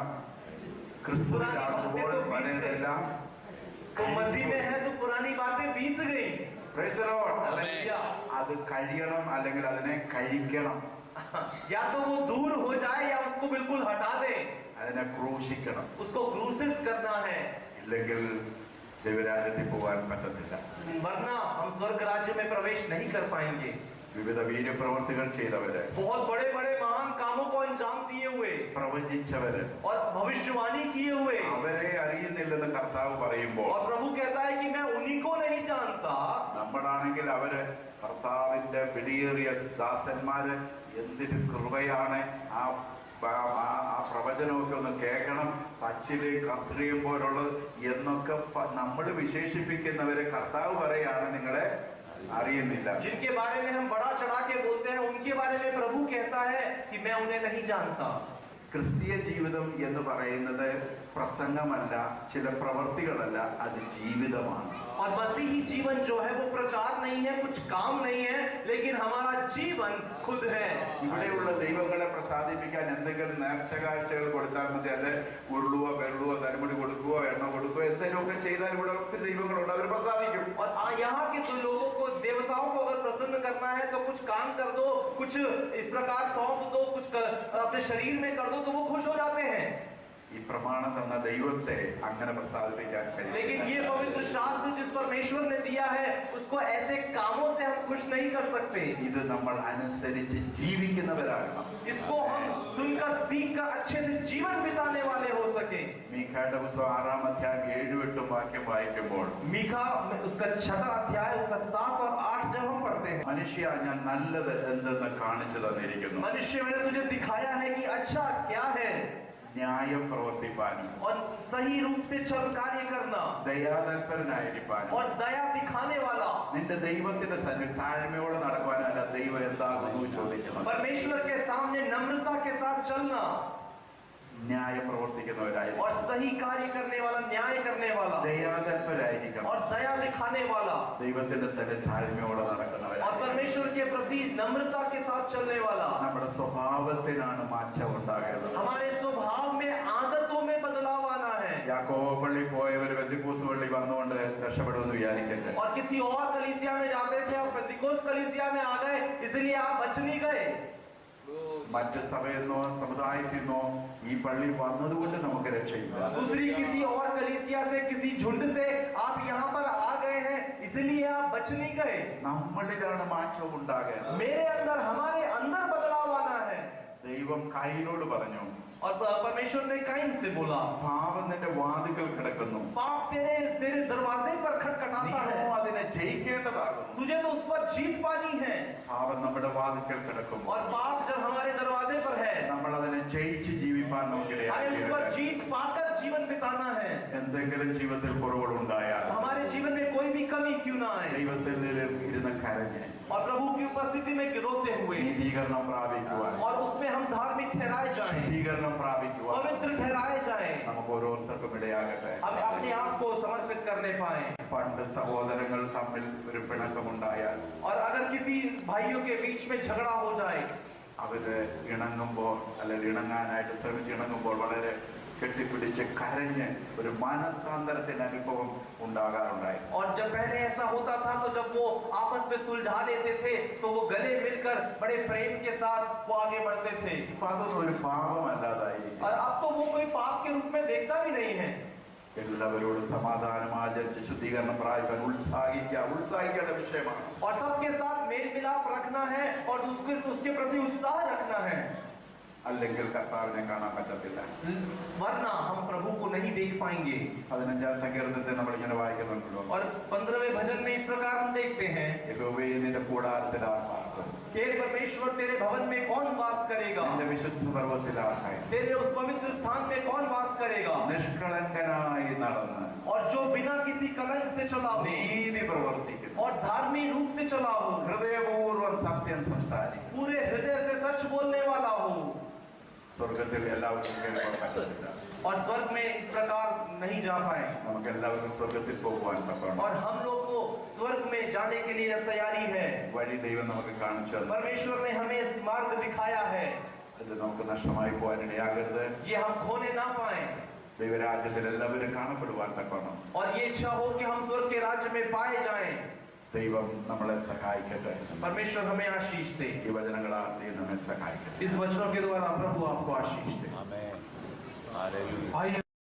ക്രിസ്തുവിലാകുമ്പോൾ പഴയതെല്ലാം तो मसीह में है तो पुरानी बातें बीत गई. Praise the Lord. हालेलुया. അത് കഴിയണം, അല്ലെങ്കിൽ അതിനെ കഴിക്കണം. या तो वो दूर हो जाए या उसको बिल्कुल हटा दे, അതിനെ ക്രൂശിക്കണം. उसको क्रूसित करना है, ഇല്ലെങ്കിൽ ദൈവരാജ്യത്തിൽ പോകാൻ പറ്റത്തില്ല. वरना हम स्वर्ग राज्य में प्रवेश नहीं कर पाएंगे. വിവിധ വീര്യപ്രവർത്തികൾ ചെയ്തവര്, बहुत बड़े बड़े महान कामों को अंजाम दिए हुए പ്രവചിച്ചവര്, और भविष्यवाणी किए हुए, അവരെ അറിയുന്നില്ലെന്ന് കർത്താവ് പറയുമ്പോൾ और प्रभु कहता है कि मैं उन्हीं को नहीं जानता. നമ്മളാണെങ്കിൽ അവര് കർത്താവിന്റെ വിലയേറിയ ദാസന്മാര്, എന്തൊരു കൃപയാണ്. ആ പ്രവചനമൊക്കെ ഒന്ന് കേൾക്കണം, പച്ചില് കത്രിയും പോലുള്ളത് എന്നൊക്കെ നമ്മൾ വിശേഷിപ്പിക്കുന്നവരെ കർത്താവ് പറയാണ് നിങ്ങളെ അറിയുന്നില്ല. जिनके बारे में हम बड़ा चढ़ा के बोलते हैं, उनके बारे में प्रभु कहता है कि मैं उन्हें नहीं जानता. ക്രിസ്തീയ ജീവിതം എന്ന് പറയുന്നത് പ്രസംഗമല്ല, ചില പ്രവൃത്തികളല്ല, അത് ജീവിതമാണ്. और मसीही जीवन जो है वो प्रचार नहीं है, कुछ काम नहीं है, लेकिन हमारा जीवन खुद है. ഇവിടെയുള്ള ദൈവങ്ങളെ പ്രസാദിപ്പിക്കാൻ എന്തെങ്കിലും നേർച്ച കാഴ്ചകൾ കൊടുത്താൽ മതി, അല്ലെ ഉരുളുവോ വെള്ളുവോ തലമുടി കൊടുക്കുകയോ എണ്ണ കൊടുക്കുകയോ എന്തെങ്കിലുമൊക്കെ ചെയ്താൽ ഇവിടെ ഒത്തിരി ദൈവങ്ങളുണ്ട്, അവർ പ്രസാദിക്കും. और यहाँ के जो लोगों को, देवताओं को अगर प्रसन्न करना है तो कुछ काम कर दो, कुछ इस प्रकार सौंप दो, कुछ अपने शरीर में कर दो तो वो खुश हो जाते हैं. ഈ പ്രമാണം തന്ന ദൈവത്തെ അങ്ങനെ പ്രസാദിപ്പിക്കാൻ കഴിയും. लेकिन ये पवित्र शास्त्र जिस परमेश्वर ने दिया है उसको ऐसे कामों से हम खुश नहीं कर सकते. ഇത് നമ്മൾ അനുസരിച്ച് ജീവിക്കുന്നവരാകണം. इसको हम सुनकर सीख कर अच्छे से जीवन बिताने वाले हो सके. മീഖയുടെ പുസ്തകം 6-ാം അധ്യായം 7-8 വാക്യം വായിക്കുമ്പോൾ, मीका उसका 6वां अध्याय उसका 7 और 8 जब हम पढ़ते हैं, മനുഷ്യ ഞാൻ നല്ലത് എന്തെന്ന് കാണിച്ചു തന്നിരിക്കുന്നു. मनुष्य मैंने तुझे दिखाया है कि अच्छा क्या है, ന്യായം പ്രവർത്തിപ്പാനും और सही रूप से छल कार्य करना, ദയാതൽപരനായിരിക്കാനും और दया दिखाने वाला, നിന്റെ ദൈവത്തിന്റെ സന്നിധി താഴ്മയോടെ നടക്കുവാനല്ല ദൈവം എന്താകുന്നു ചോദിക്കുന്നത്. परमेश्वर के सामने नम्रता के साथ चलना. ന്യായം പ്രവർത്തിക്കുന്നവരായിരിക്കും, और सही कार्य करने वाला, न्याय करने वाला ദയാതൽപരായിരിക്കണം, और दया दिखाने वाला ദൈവത്തിന്റെ സന്നിധി താഴ്മയോടെ और നടക്കുന്നവരായിരിക്കും. परमेश्वर के प्रति नम्रता के साथ चलने वाला। നമ്മുടെ സ്വഭാവത്തിനാണ് മാറ്റം ഉണ്ടാകേണ്ടത്. हमारे स्वभाव में, आदतों में बदलाव आना है। യാക്കോബ് പള്ളി പോയവർ പെന്തിക്കോസ് പള്ളി വന്നുകൊണ്ട് രക്ഷപ്പെടുമെന്ന് വിചാരിക്കരുത്. और किसी और कलीसिया में जाते थे और पेंतिकोस्त कलीसिया में आ गए, इसलिए आप बच नहीं गए। മറ്റ് സഭയെന്നോ സമുദായത്തിന്നോ ഈ പള്ളി വന്നതുകൊണ്ട് നമുക്ക് രക്ഷയില്ല. दूसरी किसी और कलीसिया से, किसी झुंड से आप यहाँ पर आ गए हैं, इसलिए आप बच नहीं गए। നമ്മളിലാണ് മാറ്റം ഉണ്ടാകേണ്ടത്. मेरे अंदर, हमारे अंदर बदलाव आना है। ദൈവം കയീനോട് പറഞ്ഞു, और परमेश्वर ने काइन से बोला, പാപം നിന്റെ വാതിൽക്കൽ കിടക്കുന്നു, पाप तेरे दरवाजे पर खटखटाता है, നീയോ അതിനെ ജയിക്കേണ്ടതാകുന്നു. तुझे तो उस पर जीत पानी है। പാപം നമ്മുടെ വാതിൽക്കൽ കിടക്കും, और पाप जब हमारे दरवाजे पर है, നമ്മൾ അതിനെ ജയിച്ച് ജീവിപ്പാൻ हमें उस पर നമുക്കിടയായി. जीत पाकर जीवन बिताना है। എന്തെങ്കിലും ജീവിതത്തിൽ കുറവുകൾ ഉണ്ടായാൽ हमारे जीवन में कोई भी कमी क्यों ना आए, ദൈവസന്നിധിയിൽ ഇരുന്ന് കരഞ്ഞ് और प्रभु की उपस्थिति में गिरोते हुए, നീതീകരണം പ്രാപിക്കുവാൻ, और उसमें हम धार्मिक ठहराए जाएं, ശുദ്ധീകരണം പ്രാപിക്കുവാൻ पवित्र ठहराए जाएं, നമുക്ക് ഓരോരുത്തർക്കും ഇടയാകട്ടെ. हम अपने आप को समर्पित करने पाए। പണ്ട് സഹോദരങ്ങൾ തമ്മിൽ ഒരു പിണക്കമുണ്ടായാൽ और अगर किसी भाइयों के बीच में झगड़ा हो जाए, അവര് ഇണങ്ങുമ്പോൾ അല്ലെങ്കിൽ ഇണങ്ങാനായിട്ട് ശ്രമിച്ച് ഇണങ്ങുമ്പോൾ വളരെ കെട്ടിപ്പിടിച്ച് കരഞ്ഞ് ഒരു മനസ്സാന്തരത്തിന്റെ അനുഭവം ഉണ്ടാകാറുണ്ടായി. और जब पहले ऐसा होता था तो जब वो आपस में सुलझा देते थे तो वो गले मिलकर बड़े प्रेम के साथ वो आगे बढ़ते थे। ഇപ്പൊ അതൊന്നും ഒരു പാപമല്ലാതായി. और अब तो वो कोई पाप के रूप में देखता भी नहीं है। എല്ലാവരോടും സമാധാനം ആചരിച്ച് ശുദ്ധീകരണം പ്രാപിക്കാൻ ഉത്സാഹിക്കേണ്ട വിഷയമാണ്. और सबके साथ मेल मिलाप रखना है और उसके प्रति उत्साह रखना है, അല്ലെങ്കിൽ കർത്താവിനെ കാണാൻ പറ്റത്തില്ല. वरना हम प्रभु को नहीं देख पाएंगे। 15ാം സങ്കീർത്തനത്തിൽ നമ്മൾ ഇങ്ങനെ വായിക്കുന്നുണ്ടല്ലോ, और 15वें भजन में इस प्रकार हम देखते हैं, യഹോവേ നിന്റെ കൂടാരത്തിൽ ആർപ്പാർക്കും, हे परमेश्वर तेरे भवन में कौन वास करेगा, നിന്റെ വിശുദ്ധ പർവ്വതത്തിൽ ആർപ്പാർക്കും, तेरे उस पवित्र स्थान में कौन वास करेगा। നിഷ്കളങ്കനായി നടന്ന് और जो बिना किसी कलंक से चला हो നീതി പ്രവർത്തിക്കുന്നു, और धार्मिक रूप से चला हो, ഹൃദയപൂർവ്വം സത്യം സംസാരിക്കും, पूरे हृदय से सच बोलने वाला हो। സ്വർഗത്തിൽ എല്ലാവർക്കും കേൾക്കാൻ പറ്റത്തില്ല. और स्वर्ग में इस प्रकार नहीं जा पाए, നമുക്ക് എല്ലാവർക്കും സ്വർഗത്തിൽ പോകുവാൻ പറ്റണം. और हम लोग को स्वर्ग में जाने के लिए तैयारी है। വഴി ദൈവം നമുക്ക് കാണിച്ചു തന്നു. परमेश्वर ने हमें इस मार्ग दिखाया है, ഇത് നമുക്ക് നഷ്ടമായി പോകാൻ ഇടയാകരുത്. ये हम खोने ना पाए, ദൈവരാജ്യത്തിൽ എല്ലാവരും കാണപ്പെടുവാൻ തക്കണം. और ये इच्छा हो कि हम स्वर्ग के राज्य में पाए जाएं। ദൈവം നമ്മളെ സഹായിക്കട്ടെ. परमेश्वर हमें आशीष दे, ഈ വചനങ്ങളാൽ ദൈവം നമ്മെ സഹായിക്കട്ടെ. इस वचनों के द्वारा प्रभु आपको आशीष दे। Amen. Hallelujah.